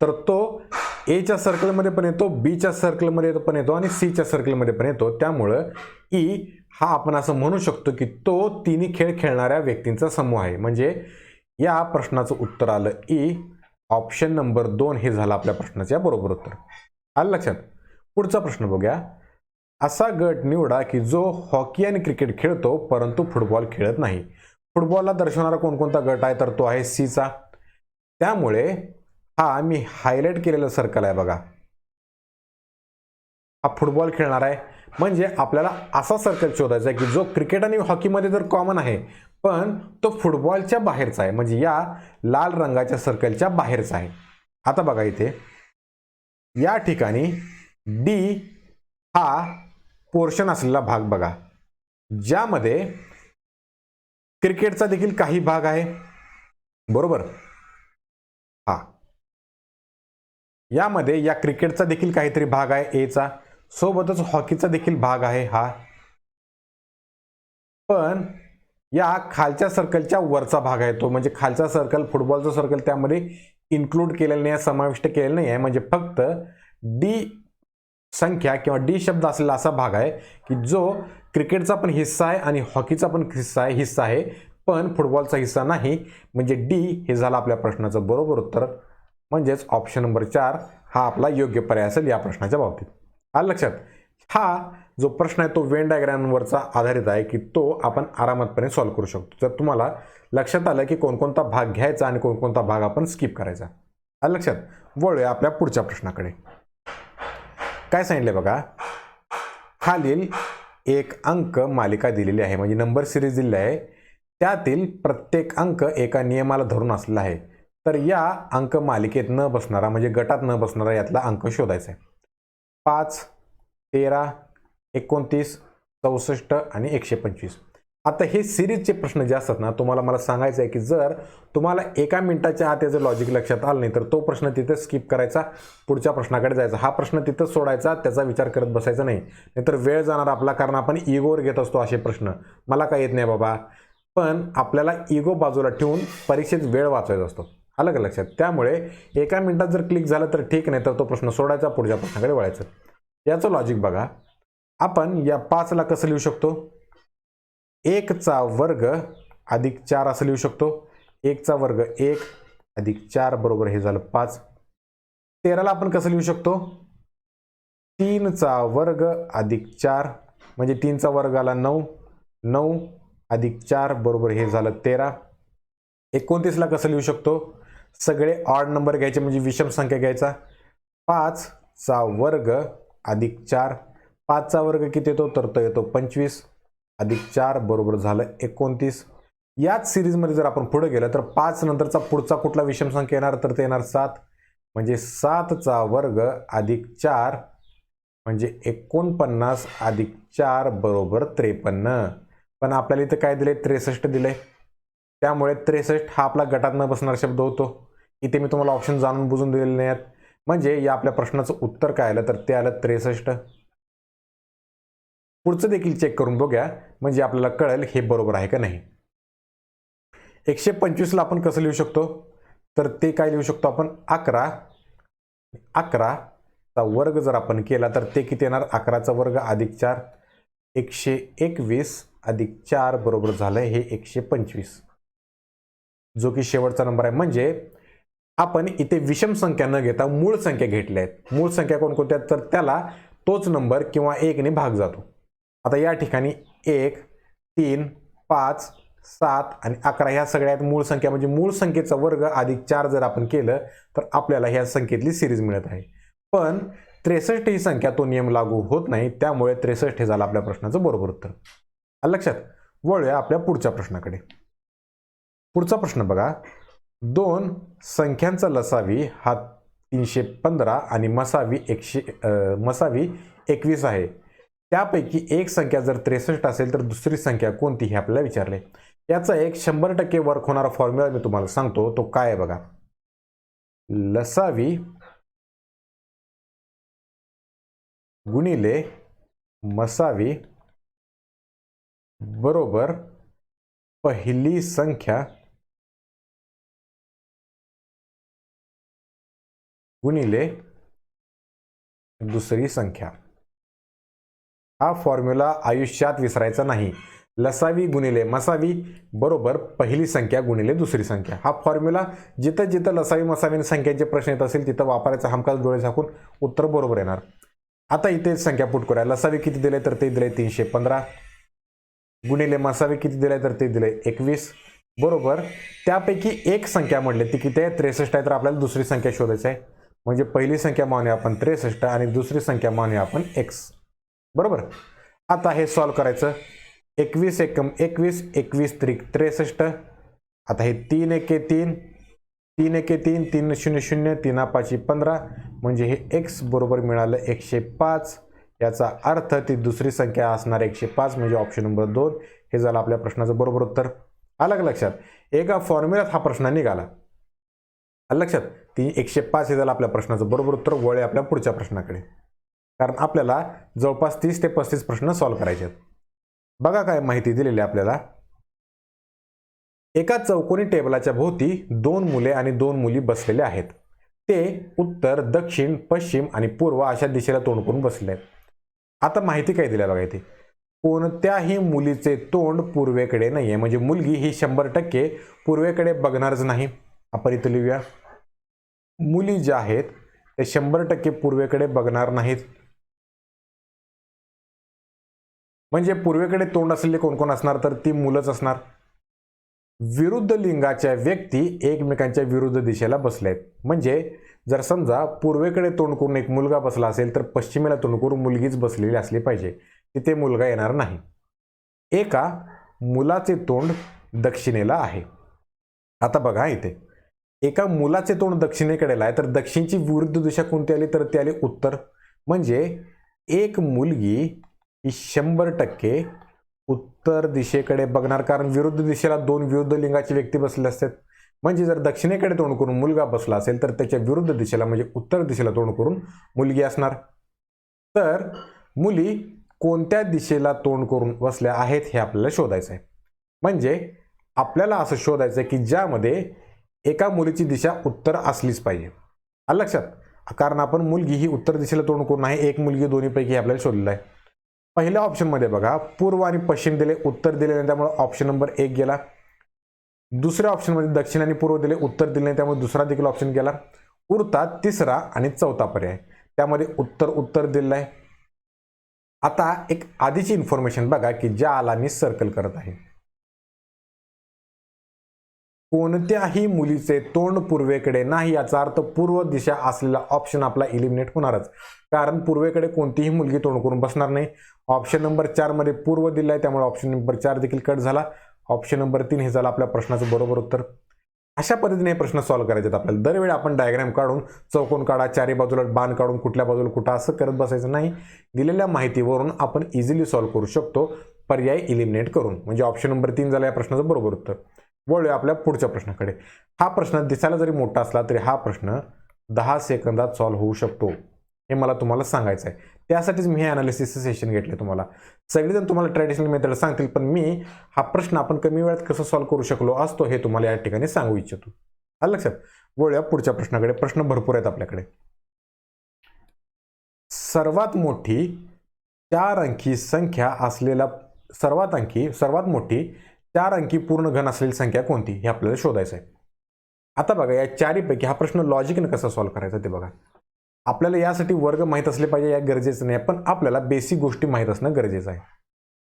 तर तो एच्या सर्कलमध्ये पण येतो, बीच्या सर्कलमध्ये पण येतो आणि सीच्या सर्कलमध्ये पण येतो. त्यामुळं ई हा आपण असं म्हणू शकतो की तो तिन्ही खेळ खेळणाऱ्या व्यक्तींचा समूह आहे. म्हणजे या प्रश्नाचं उत्तर आलं ई. ऑप्शन नंबर 2 हे झालं आपल्या प्रश्नाच्या बरोबर उत्तर. आलं लक्षात. पुढचा प्रश्न बघूया. असा गट निवडा की जो हॉकी आणि क्रिकेट खेळतो परंतु फुटबॉल खेळत नाही. फुटबॉलला दर्शवणारा कोणकोणता गट आहे, तर तो आहे सीचा. त्यामुळे हा मी हायलाइट केलेला सर्कल आहे बघा, हा फुटबॉल खेळणार आहे. म्हणजे आपल्याला असा सर्कल शोधायचा आहे की जो क्रिकेट आणि हॉकीमध्ये तर कॉमन आहे पण तो फुटबॉलच्या बाहेरचा आहे, म्हणजे या लाल रंगाच्या सर्कलच्या बाहेरचा आहे. आता बघा इथे या ठिकाणी डी हा पोर्शन असलेला भाग बघा, ज्यामध्ये क्रिकेटचा देखील काही भाग आहे, बरोबर. हा यामध्ये या क्रिकेटचा देखील काहीतरी भाग आहे एचा, सोबतच हॉकीचा देखील भाग आहे हा. पण या खालच्या सर्कलच्या वरचा भाग आहे तो, म्हणजे खालचा सर्कल फुटबॉलचा सर्कल त्यामध्ये इन्क्लूड केलेलं नाही, समाविष्ट केलेलं नाही आहे. म्हणजे फक्त डी संख्या किंवा डी शब्द असलेला असा भाग आहे की जो क्रिकेटचा पण हिस्सा आहे आणि हॉकीचा पण हिस्सा आहे पण फुटबॉलचा हिस्सा नाही. म्हणजे डी हे झालं आपल्या प्रश्नाचं बरोबर उत्तर. म्हणजेच ऑप्शन नंबर 4 हा आपला योग्य पर्याय असेल या प्रश्नाच्या बाबतीत. आलं लक्षात. हा जो प्रश्न आहे तो वेन डायग्रामवरचा आधारित आहे की तो आपण आरामातपणे सॉल्व्ह करू शकतो. जर तुम्हाला लक्षात आलं की कोणकोणता भाग घ्यायचा आणि कोणकोणता भाग आपण स्किप करायचा. आलं लक्षात. वळूया आपल्या पुढच्या प्रश्नाकडे. काय सांगितलंय बघा, खालील एक अंक मालिका दिलेली आहे, म्हणजे नंबर सिरीज दिलेली आहे. त्यातील प्रत्येक अंक एका नियमाला धरून असलेला आहे. तर या अंक मालिकेत न बसणारा, म्हणजे गटात न बसणारा यातला अंक शोधायचा आहे. 5, 13, 29, 64 आणि 125. आता हे सिरीजचे प्रश्न जे असतात ना, तुम्हाला मला सांगायचं आहे की जर तुम्हाला एका मिनिटाच्या आत याचं लॉजिक लक्षात आलं नाही तर तो प्रश्न तिथे स्किप करायचा, पुढच्या प्रश्नाकडे जायचा. हा प्रश्न तिथं सोडायचा, त्याचा विचार करत बसायचा नाही, नाहीतर वेळ जाणार आपला. कारण आपण इगोवर घेत असतो असे प्रश्न, मला काय येत नाही बाबा. पण आपल्याला इगो बाजूला ठेवून परीक्षेत वेळ वाचवायचा असतो. आलं का लक्षात. त्यामुळे एका मिनिटात जर क्लिक झालं तर ठीक, नाही तर तो प्रश्न सोडायचा, पुढच्या प्रश्नाकडे वळायचं. याचं लॉजिक बघा. आपण या 5ला कसं लिहू शकतो, 1चा वर्ग अधिक 4 असं लिहू शकतो. 1चा वर्ग 1 अधिक 4 बरोबर हे झालं 5. 13ला आपण कसं लिहू शकतो, 3चा वर्ग अधिक 4 म्हणजे 3चा वर्ग आला 9, 9 अधिक 4 बरोबर हे झालं 13. 29ला कसं लिहू शकतो, सगळे ऑड नंबर घ्यायचे म्हणजे विषम संख्या घ्यायचा. 5चा वर्ग अधिक 4, 5चा वर्ग किती येतो, तर तो येतो 25 अधिक 4 बरोबर झालं 29. याच सिरीजमध्ये जर आपण पुढे गेलं तर 5 नंतरचा पुढचा कुठला विषम संख्या येणार, तर ते येणार 7. म्हणजे 7चा वर्ग अधिक 4 म्हणजे 49 अधिक 4 बरोबर 53. पण आपल्याला इथे काय दिले, 63 दिले. त्यामुळे 63 हा आपला गटात न बसणारा शब्द होतो. इथे मी तुम्हाला ऑप्शन जाणून बुजून दिलेले नाही आहेत. म्हणजे या आपल्या प्रश्नाचं उत्तर काय आलं, तर ते आलं 63. पुढचं देखील चेक करून बघूया, म्हणजे आपल्याला कळेल हे बरोबर आहे का नाही. 125ला आपण कसं लिहू शकतो, तर ते काय लिहू शकतो आपण, 11चा वर्ग जर आपण केला तर ते किती येणार, 11चा वर्ग अधिक 4, 121 अधिक 4 बरोबर झालं हे 125, जो की शेवटचा नंबर आहे. म्हणजे आपण इथे विषम संख्या न घेता मूळ संख्या घेतल्या आहेत. मूळ संख्या कोणकोणत्या, तर त्याला तोच नंबर किंवा 1 ने भाग जातो. आता या ठिकाणी 1, 3, 5, 7 आणि 11 ह्या सगळ्यात मूळ संख्या म्हणजे मूळ संख्येचा वर्ग अधिक 4 जर आपण केलं तर आपल्याला ह्या संख्येतली सिरीज मिळत आहे. पण 63 ही संख्या तो नियम लागू होत नाही, त्यामुळे 63 हे झालं आपल्या प्रश्नाचं बरोबर उत्तर. आलं लक्षात? वळूया आपल्या पुढच्या प्रश्नाकडे. पुढचा प्रश्न बघा. 2 संख्यांचा लसावी हा 315 आणि मसावी 21 आहे. त्यापैकी एक संख्या जर 63 असेल तर दुसरी संख्या कोणती हे आपल्याला विचारले. याचा एक 100% वर्क होणारा फॉर्म्युला मी तुम्हाला सांगतो, तो काय आहे बघा. लसावी गुणिले मसावी बरोबर पहिली संख्या गुणिले दुसरी संख्या. हा फॉर्म्युला आयुष्यात विसरायचा नाही. लसावी गुणिले मसावी बरोबर पहिली संख्या गुणिले दुसरी संख्या. हा फॉर्म्युला जिथं जिथं लसावी मसावी संख्यांचे प्रश्न येत असेल तिथं वापरायचा, हमखास डोळे झाकून उत्तर बरोबर येणार. आता इथे संख्या पुट करूया. लसावी किती दिले तर ते दिले 315 गुणिले मसावी किती दिले तर ते दिले 21 बरोबर. त्यापैकी एक संख्या म्हटले ती किती आहे 63 आहे, तर आपल्याला दुसरी संख्या शोधायची आहे. म्हणजे पहिली संख्या मानूया आपण 63 आणि दुसरी संख्या मानूया आपण x बरोबर. आता हे सॉल्व करायचं. 21 एकम 21, 21 त्रिक 63. आता हे 3 एके 3, 3 एके 3, 3 0 0, 3 5 15 म्हणजे हे x बरोबर मिळालं 105. याचा अर्थ ती दुसरी संख्या असणार 105 म्हणजे ऑप्शन नंबर 2 हे झालं आपल्या प्रश्नाचं बरोबर उत्तर. आलं लक्षात? एका फॉर्म्युल्यात हा प्रश्न निघाला. आलं लक्षात? 105 हे झालं आपल्या प्रश्नाचं बरोबर उत्तर. वळे आपल्या पुढच्या प्रश्नाकडे, कारण आपल्याला जवळपास 30 ते 35 प्रश्न सॉल्व्ह करायचे आहेत. बघा काय माहिती दिलेली आपल्याला. एका चौकोनी टेबलाच्या भोवती 2 मुले आणि 2 मुली बसलेले आहेत. ते उत्तर, दक्षिण, पश्चिम आणि पूर्व अशा दिशेला तोंड करून बसले आहेत. आता माहिती काय दिल्या बघा इथे. कोणत्याही मुलीचे तोंड पूर्वेकडे नाहीये, म्हणजे मुलगी ही 100% पूर्वेकडे बघणारच नाही. आपण इथे लिहूया. मुली ज्या आहेत ते 100% पूर्वेकडे बघणार नाहीत. म्हणजे पूर्वेकडे तोंड असलेले कोण कोण असणार तर ती मुलंच असणार. विरुद्ध लिंगाच्या व्यक्ती एकमेकांच्या विरुद्ध दिशेला बसले आहेत. म्हणजे जर समजा पूर्वेकडे तोंड करून एक मुलगा बसला असेल तर पश्चिमेला तोंड करून मुलगीच बसलेली असली पाहिजे, तिथे मुलगा येणार नाही. एका मुलाचे तोंड दक्षिणेला आहे. आता बघा इथे एका मुलाचे तोंड दक्षिणेकडे आहे, तर दक्षिणची विरुद्ध दिशा कोणती आली तर ती आली उत्तर. म्हणजे एक मुलगी ही 100% उत्तर दिशेकडे बघणार, कारण विरुद्ध दिशेला 2 विरुद्ध लिंगाची व्यक्ती बसले असतात. म्हणजे जर दक्षिणेकडे तोंड करून मुलगा बसला असेल तर त्याच्या विरुद्ध दिशेला म्हणजे उत्तर दिशेला तोंड करून मुलगी असणार. तर मुली कोणत्या दिशेला तोंड करून बसल्या आहेत हे आपल्याला शोधायचं आहे. म्हणजे आपल्याला असं शोधायचं आहे की ज्यामध्ये एका मुलीची दिशा उत्तर असलीच पाहिजे. आलं लक्षात? कारण आपण मुलगी ही उत्तर दिशेला तोंड करून आहे, एक मुलगी दोन्हीपैकी आपल्याला शोधलेलं आहे. पहिल्या ऑप्शन मध्ये बघा पूर्व आणि पश्चिम दिले, उत्तर दिले नाही, त्यामुळे ऑप्शन नंबर 1 गेला. दुसऱ्या ऑप्शन मध्ये दक्षिण आणि पूर्व दिले, उत्तर दिले नाही, त्यामुळे दुसरा देखील ऑप्शन गेला. उरतात तिसरा आणि चौथा पर्याय, त्यामध्ये उत्तर दिलेलं आहे. आता एक आधीची इन्फॉर्मेशन बघा की ज्याला मी सर्कल करत आहे. कोणत्याही मुलीचे तोंड पूर्वेकडे नाही, याचा अर्थ पूर्व दिशा असलेला ऑप्शन आपला इलिमिनेट होणारच, कारण पूर्वेकडे कोणतीही मुलगी तोंड करून बसणार नाही. ऑप्शन नंबर 4 मध्ये पूर्व दिला आहे, त्यामुळे ऑप्शन नंबर 4 देखील कट झाला. ऑप्शन नंबर 3 हे झालं आपल्या प्रश्नाचं बरोबर उत्तर. अशा पद्धतीने हे प्रश्न सॉल्व्ह करायचे आहेत आपल्याला. दरवेळी आपण डायग्राम काढून चौकोन काढा, चारी बाजूला बाण काढून कुठल्या बाजूला कुठं असं करत बसायचं नाही. दिलेल्या माहितीवरून आपण इझिली सॉल्व्ह करू शकतो पर्याय इलिमिनेट करून. म्हणजे ऑप्शन नंबर 3 झाला या प्रश्नाचं बरोबर उत्तर. वळूया आपल्या पुढच्या प्रश्नाकडे. हा प्रश्न दिसायला जरी मोठा असला तरी हा प्रश्न 10 सेकंदात सॉल्व्ह होऊ शकतो, हे मला तुम्हाला सांगायचं आहे. त्यासाठीच मी हे अनालिसिसचं सेशन घेतले. तुम्हाला सगळेजण तुम्हाला ट्रॅडिशनल मेथड सांगतील, पण मी हा प्रश्न आपण कमी वेळात कसं सॉल्व्ह करू शकलो असतो हे तुम्हाला या ठिकाणी सांगू इच्छितो. आलं लक्षात? वळूया पुढच्या प्रश्नाकडे. प्रश्न भरपूर आहेत आपल्याकडे. सर्वात मोठी 4 अंकी संख्या असलेला सर्वात मोठी 4 अंकी पूर्ण घन असलेली संख्या कोणती हे आपल्याला शोधायचं आहे. आता बघा या चारीपैकी हा प्रश्न लॉजिकने कसा सॉल्व्ह करायचा ते बघा. आपल्याला यासाठी वर्ग माहीत असले पाहिजे या गरजेचं नाही, पण आपल्याला बेसिक गोष्टी माहीत असणं गरजेचं आहे.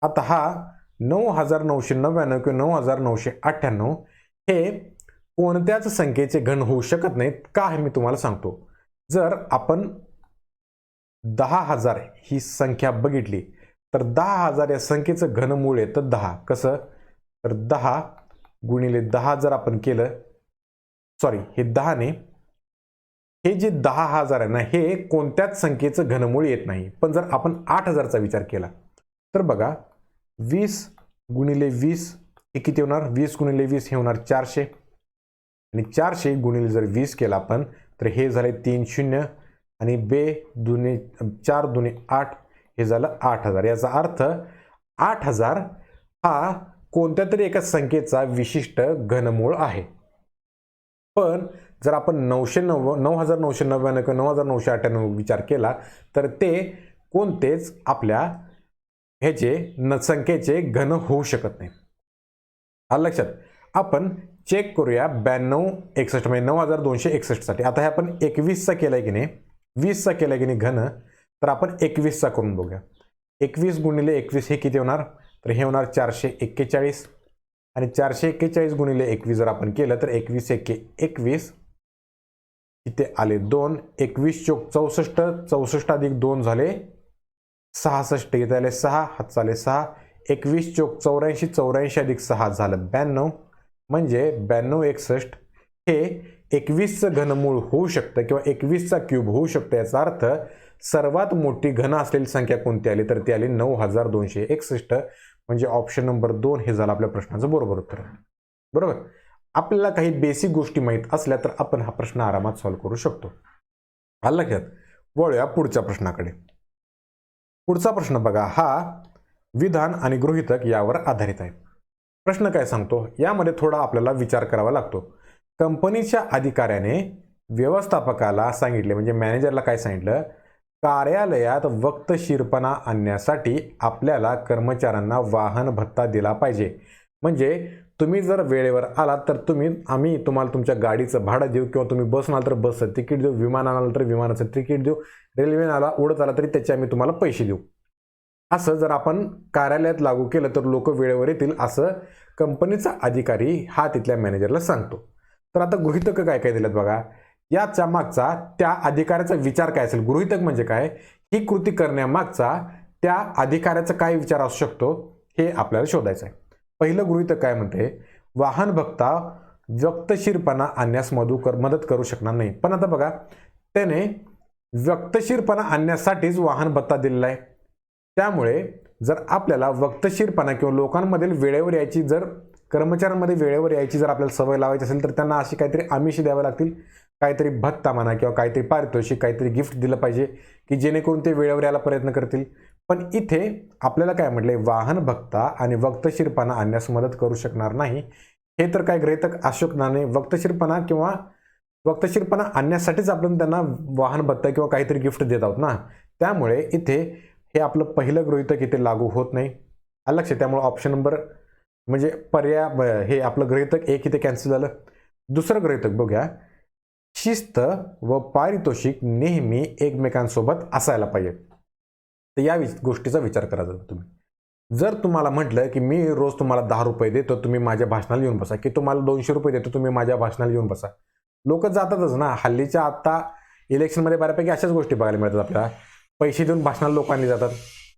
आता हा 9999 किंवा 9998 हे कोणत्याच संख्येचे घन होऊ शकत नाहीत. का हे मी तुम्हाला सांगतो. जर आपण 10,000 ही संख्या बघितली तर 10,000 या संख्येचं घनमूळ येतं 10. कसं? तर 10 गुणिले 10 जर आपण केलं, सॉरी हे 10 ने, हे जे 10,000 आहे ना हे कोणत्याच संख्येचं घनमूळ येत नाही. पण जर आपण 8,000चा विचार केला तर बघा 20 गुणिले 20 हे किती होणार? 20 गुणिले 20 हे होणार 400 आणि 400 गुणिले जर 20 केला आपण तर हे झाले 3 शून्य आणि 4 दुने 8 हे झालं 8,000. याचा अर्थ 8,000 हा कोणत्या तरी एका संख्येचा विशिष्ट घनमूळ आहे. पण जर आपण 9,999 किंवा 9,998 विचार केला तर ते कोणतेच आपल्या ह्याचे संख्येचे घन होऊ शकत नाही. आलं लक्षात? आपण चेक करूया 9261 म्हणजे 9,261 साठी. आता हे आपण 21चा केलाय की नाही, 20चा केलाय की नाही घन, तर आपण 21चा करून बघूया. 21 गुणिले 21 हे किती होणार? तर हे होणार 441 आणि 441 गुणिले 21 जर आपण केलं तर 21 एके 21 इथे आले 2. 21 चोक 64, 64 अधिक 2 झाले 66, इथे आले 6, हात आले 6. 21 चोक 84, 84 अधिक 6 झालं 92. म्हणजे 9261 हे 21चं घनमूळ होऊ शकतं किंवा 21चा क्यूब होऊ शकतं. याचा अर्थ सर्वात मोठी घन असलेली संख्या कोणती आली तर ती आली 9,261. म्हणजे ऑप्शन नंबर 2 हे झालं आपल्या प्रश्नाचं बरोबर उत्तर. बरोबर. आपल्याला काही बेसिक गोष्टी माहीत असल्या तर आपण हा प्रश्न आरामात सॉल्व्ह करू शकतो. आलं लक्षात? वळूया पुढच्या प्रश्नाकडे. पुढचा प्रश्न बघा, हा विधान आणि गृहीतक यावर आधारित आहे. प्रश्न काय सांगतो? यामध्ये थोडा आपल्याला विचार करावा लागतो. कंपनीच्या अधिकाऱ्याने व्यवस्थापकाला सांगितले, म्हणजे मॅनेजरला काय सांगितलं? कार्यालयात वक्तशीरपणा आणण्यासाठी आपल्याला कर्मचाऱ्यांना वाहन भत्ता दिला पाहिजे. म्हणजे तुम्ही जर वेळेवर आलात तर आम्ही तुम्हाला तुमच्या गाडीचं भाडं देऊ किंवा तुम्ही बसनं आला तर बसचं तिकीट देऊ, विमानानं आला तर विमानाचं तिकीट देऊ, रेल्वेनं आला उडत आला तरी त्याचे आम्ही तुम्हाला पैसे देऊ. असं जर आपण कार्यालयात लागू केलं तर लोक वेळेवर येतील असं कंपनीचा अधिकारी हा तिथल्या मॅनेजरला सांगतो. तर आता गृहीतक काय काय दिलेत बघा. याच्या मागचा त्या अधिकाऱ्याचा विचार काय असेल? गृहीतक म्हणजे काय? ही कृती करण्यामागचा त्या अधिकाऱ्याचा काय विचार असू शकतो हे आपल्याला शोधायचं आहे. पहिलं गृहीतक काय म्हणते? वाहन भत्ता वक्तशीरपणा आणण्यास मदत करू शकणार नाही. पण आता बघा, त्याने वक्तशीरपणा आणण्यासाठीच वाहन भत्ता दिलेला आहे. त्यामुळे जर आपल्याला वक्तशीरपणा किंवा लोकांमधील वेळेवर यायची, जर कर्मचाऱ्यांमध्ये वेळेवर यायची जर आपल्याला सवय लावायची असेल तर त्यांना अशी काहीतरी आमिष द्यावे लागतील, काहीतरी भत्ता म्हणा किंवा काहीतरी पारितोषिक, काहीतरी गिफ्ट दिलं पाहिजे की जेणेकरून ते वेळेवर यायला प्रयत्न करतील. पण इथे आपल्याला काय म्हटलंय? वाहन भत्ता आणि वक्तशीरपणा आणण्यास मदत करू शकणार नाही. हे तर काय गृहीतक असू शकणार नाही. वक्तशीरपणा आणण्यासाठीच आपण त्यांना वाहन भत्ता किंवा काहीतरी गिफ्ट देत आहोत ना. त्यामुळे इथे हे आपलं पहिलं गृहीतक इथे लागू होत नाही. आलं लक्षात? त्यामुळे ऑप्शन नंबर म्हणजे पर्याय हे आपलं गृहीतक 1 इथे कॅन्सल झालं. दुसरं गृहीतक बघूया. शिस्त व पारितोषिक नेहमी एकमेकांसोबत असायला पाहिजे. तर या गोष्टीचा विचार करा. जर तुम्हाला म्हटलं की मी रोज तुम्हाला 10 रुपये देतो, तुम्ही माझ्या भाषणाला येऊन बसा, की तुम्हाला 200 रुपये देतो, तुम्ही माझ्या भाषणाला येऊन बसा, लोक जातातच ना. हल्लीच्या आता इलेक्शनमध्ये बऱ्यापैकी अशाच गोष्टी बघायला मिळतात आपल्याला. पैसे देऊन भाषणाला लोकांनी जातात,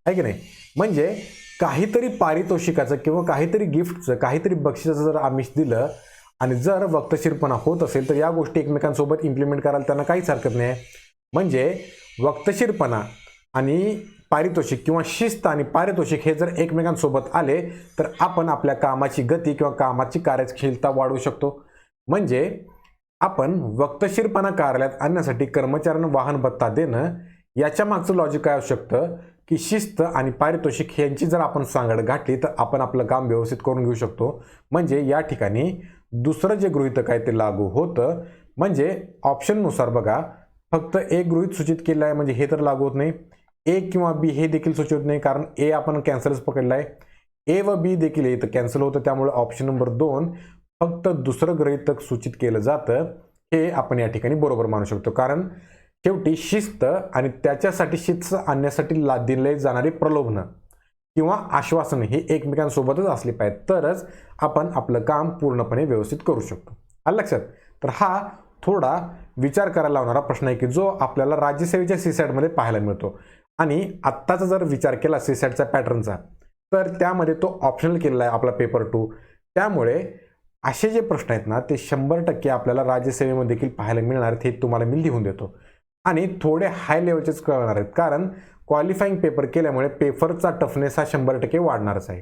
आहे की नाही? म्हणजे काहीतरी पारितोषिकाचं किंवा काहीतरी गिफ्टचं, काहीतरी बक्षिसाचं जर आमिष दिलं आणि जर वक्तशीरपणा होत असेल तर या गोष्टी एकमेकांसोबत इम्प्लिमेंट करायला त्यांना काहीच हरकत नाही. म्हणजे वक्तशीरपणा आणि पारितोषिक किंवा शिस्त आणि पारितोषिक हे जर एकमेकांसोबत आले तर आपण आपल्या कामाची गती किंवा कामाची कार्यशीलता वाढवू शकतो. म्हणजे आपण वक्तशीरपणा कार्यालयात आणण्यासाठी कर्मचाऱ्यांना वाहन भत्ता देणं, याच्या मागचं लॉजिक काय असू शकतं की शिस्त आणि पारितोषिक यांची जर आपण सांगड घातली तर आपण आपलं काम व्यवस्थित करून घेऊ शकतो. म्हणजे या ठिकाणी दुसरं जे गृहीतक आहे ते लागू होतं. म्हणजे ऑप्शननुसार बघा, फक्त एक गृहीत सूचित केलं आहे म्हणजे हे तर लागू होत नाही. ए किंवा बी हे देखील सूचित होत नाही, कारण ए आपण कॅन्सलच पकडला आहे. ए व बी देखील इथं कॅन्सल होतं. त्यामुळे ऑप्शन नंबर 2 फक्त दुसरं गृहीतक सूचित केलं जातं हे आपण या ठिकाणी बरोबर मानू शकतो. कारण शेवटी शिस्त आणि त्याच्यासाठी शिस्त आणण्यासाठी दिले जाणारी प्रलोभनं किंवा आश्वासन ही एकमेकांसोबतच असली पाहिजे, तरच आपण आपलं काम पूर्णपणे व्यवस्थित करू शकतो. आलं लक्षात? तर हा थोडा विचार करायला लावणारा प्रश्न आहे की जो आपल्याला राज्यसेवेच्या सीसॅटमध्ये पाहायला मिळतो. आणि आत्ताचा जर विचार केला सीसॅटचा पॅटर्नचा, तर त्यामध्ये तो ऑप्शनल केलेला आहे आपला पेपर 2. त्यामुळे असे जे प्रश्न आहेत ना, ते 100% आपल्याला राज्यसेवेमध्ये देखील पाहायला मिळणार आहेत. हे तुम्हाला मी लिहून देतो. आणि थोडे हाय लेवलचेच कळणार आहेत, कारण क्वालिफाईंग पेपर केल्यामुळे पेपरचा टफनेस हा 100% वाढणारच आहे.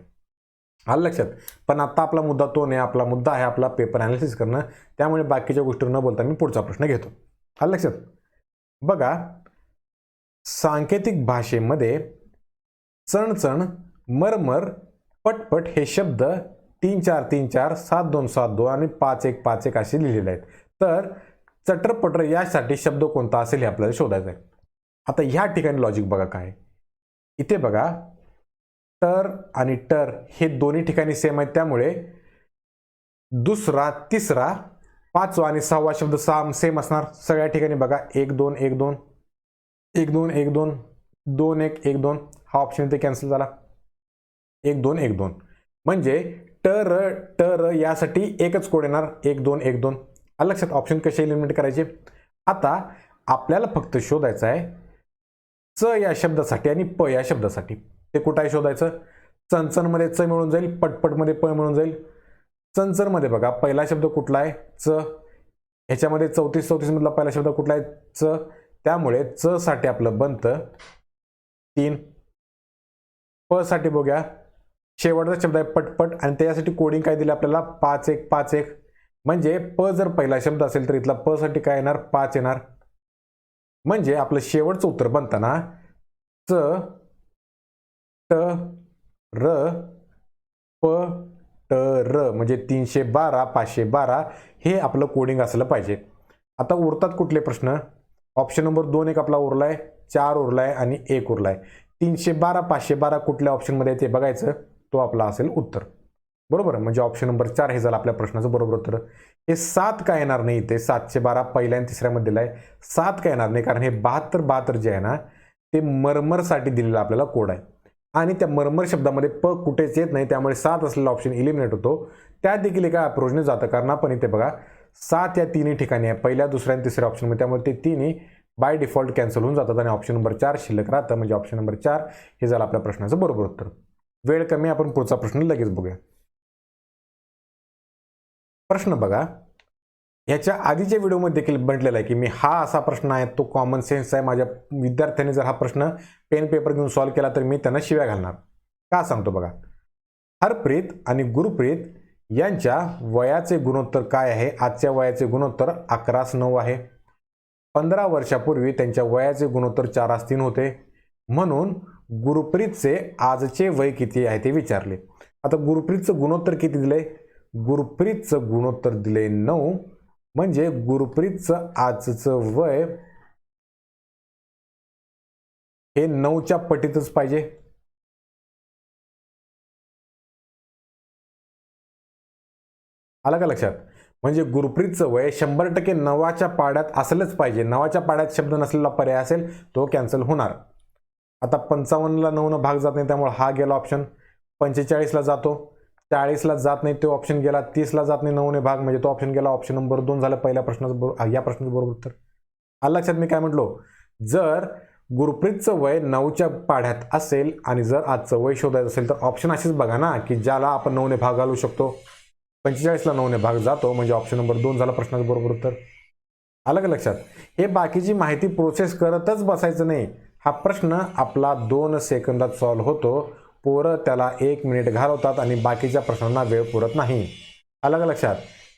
आलं लक्षात? पण आता आपला मुद्दा तो नाही. आपला मुद्दा आहे आपला पेपर ॲनालिसिस करणं. त्यामुळे बाकीच्या गोष्टी न बोलता मी पुढचा प्रश्न घेतो. आलं लक्षात? बघा, सांकेतिक भाषेमध्ये चणचण, मरमर, पटपट हे शब्द 3-4-3-4, 7-2-7-2 आणि 5-1-5-1 असे लिहिलेले आहेत. तर चटरपटर यासाठी शब्द कोणता असेल हे आपल्याला शोधायचं आहे. आता ह्या ठिकाणी लॉजिक बघा काय. इथे बघा, टर आणि टर हे दोन्ही ठिकाणी सेम आहेत. त्यामुळे दुसरा, तिसरा, पाचवा आणि सहावा शब्द सेम असणार सगळ्या ठिकाणी. बघा, 1-2, 1-2, 1-2, 1-2, 2-1, 1-2 हा ऑप्शन इथे कॅन्सल झाला. 1-2, 1-2 म्हणजे टर टर यासाठी एकच कोड येणार, 1-2, 1-2. आलं लक्षात? ऑप्शन कसे एलिमिनेट करायचे. आता आपल्याला फक्त शोधायचं आहे च या शब्दासाठी आणि प या शब्दासाठी. ते कुठं आहे शोधायचं. चणचणमध्ये च मिळून जाईल, पटपटमध्ये प मिळून जाईल. चणचणमध्ये बघा पहिला शब्द कुठला आहे, च. ह्याच्यामध्ये 34-34 मधला पहिला शब्द कुठला आहे, च. त्यामुळे च साठी आपलं बनतं 3. प साठी बघूया, शेवटचा शब्द आहे पटपट आणि त्यासाठी कोडिंग काय दिलं आपल्याला, 5-1-5-1. म्हणजे प जर पहिला शब्द असेल तर इथला प साठी काय येणार, 5 येणार. म्हणजे आपलं शेवटचं उत्तर बनताना च, ट, र, प, ट, र म्हणजे 312, 512 हे आपलं कोडिंग असलं पाहिजे. आता उरतात कुठले प्रश्न. ऑप्शन नंबर 2 एक आपला उरलाय, 4 उरलाय आणि 1 उरलाय. 312, 512 कुठल्या ऑप्शनमध्ये ते बघायचं, तो आपला असेल उत्तर. बरोबर. म्हणजे ऑप्शन नंबर 4 हे झालं आपल्या प्रश्नाचं बरोबर उत्तर. हे 7 काय येणार नाही. ते 712 पहिल्या आणि तिसऱ्यामध्ये दिलं आहे. 7 काय येणार नाही, कारण हे 72 जे आहे ना, ते मरमरसाठी दिलेलं आपल्याला कोड आहे. आणि त्या मरमर शब्दामध्ये प कुठेच येत नाही. त्यामुळे 7 असलेला ऑप्शन इलिमिनेट होतो. त्यात देखील एका अप्रोचने जातं, कारण आपण इथे बघा 7 या तिन्ही ठिकाणी आहे, पहिल्या, दुसऱ्या आणि तिसऱ्या ऑप्शनमध्ये. त्यामुळे ते तिन्ही बाय डिफॉल्ट कॅन्सल होऊन जातात आणि ऑप्शन नंबर 4 शिल्लक राहतं. म्हणजे ऑप्शन नंबर 4 हे झालं आपल्या प्रश्नाचं बरोबर उत्तर. वेळ कमी, आपण पुढचा प्रश्न लगेच बघूया. प्रश्न बघा, याच्या आधीच्या व्हिडिओमध्ये देखील म्हटलेला आहे की मी हा असा प्रश्न आहे, तो कॉमन सेन्स आहे. माझ्या विद्यार्थ्यांनी जर हा प्रश्न पेन पेपर घेऊन सॉल्व्ह केला तर मी त्यांना शिव्या घालणार. का सांगतो बघा. हरप्रीत आणि गुरप्रीत यांच्या वयाचे गुणोत्तर काय आहे. आजच्या वयाचे गुणोत्तर 11:9 आहे. 15 वर्षापूर्वी त्यांच्या वयाचे गुणोत्तर 4:3 होते. म्हणून गुरप्रीतचे आजचे वय किती आहे ते विचारले. आता गुरप्रीतचं गुणोत्तर किती दिलंय, गुरप्रीतचं गुणोत्तर दिले 9. म्हणजे गुरप्रीतचं आजचं वय हे 9च्या पटीतच पाहिजे. आलं का लक्षात. म्हणजे गुरप्रीतचं वय 100% 9च्या पाड्यात असलंच पाहिजे. 9च्या पाड्यात शब्द नसलेला पर्याय असेल तो कॅन्सल होणार. आता 55ला 9 भाग जात नाही, त्यामुळे हा गेला ऑप्शन. 45ला जातो, 40ला जात नाही, तो ऑप्शन गेला. 30ला जात नाही 9ने भाग, म्हणजे तो ऑप्शन गेला. ऑप्शन नंबर 2 झालं पहिल्या प्रश्नाचं, या प्रश्नाचं बरोबर उत्तर. आलं लक्षात मी काय म्हटलो. जर गुरप्रीतचं वय 9च्या पाढ्यात असेल आणि जर आजचं वय शोधायचं असेल तर ऑप्शन असेच बघा ना, की ज्याला आपण 9ने भाग घालू शकतो. 45ला 9ने भाग जातो, म्हणजे ऑप्शन नंबर 2 झाला प्रश्नाचं बरोबर उत्तर. आलं का लक्षात. हे बाकीची माहिती प्रोसेस करतच बसायचं नाही. हा प्रश्न आपला 2 सेकंदात सॉल्व्ह होतो. पोरं त्याला 1 मिनिट घालवतात आणि बाकीच्या प्रश्नांना वेळ पुरत नाही. आलं का लक्षात.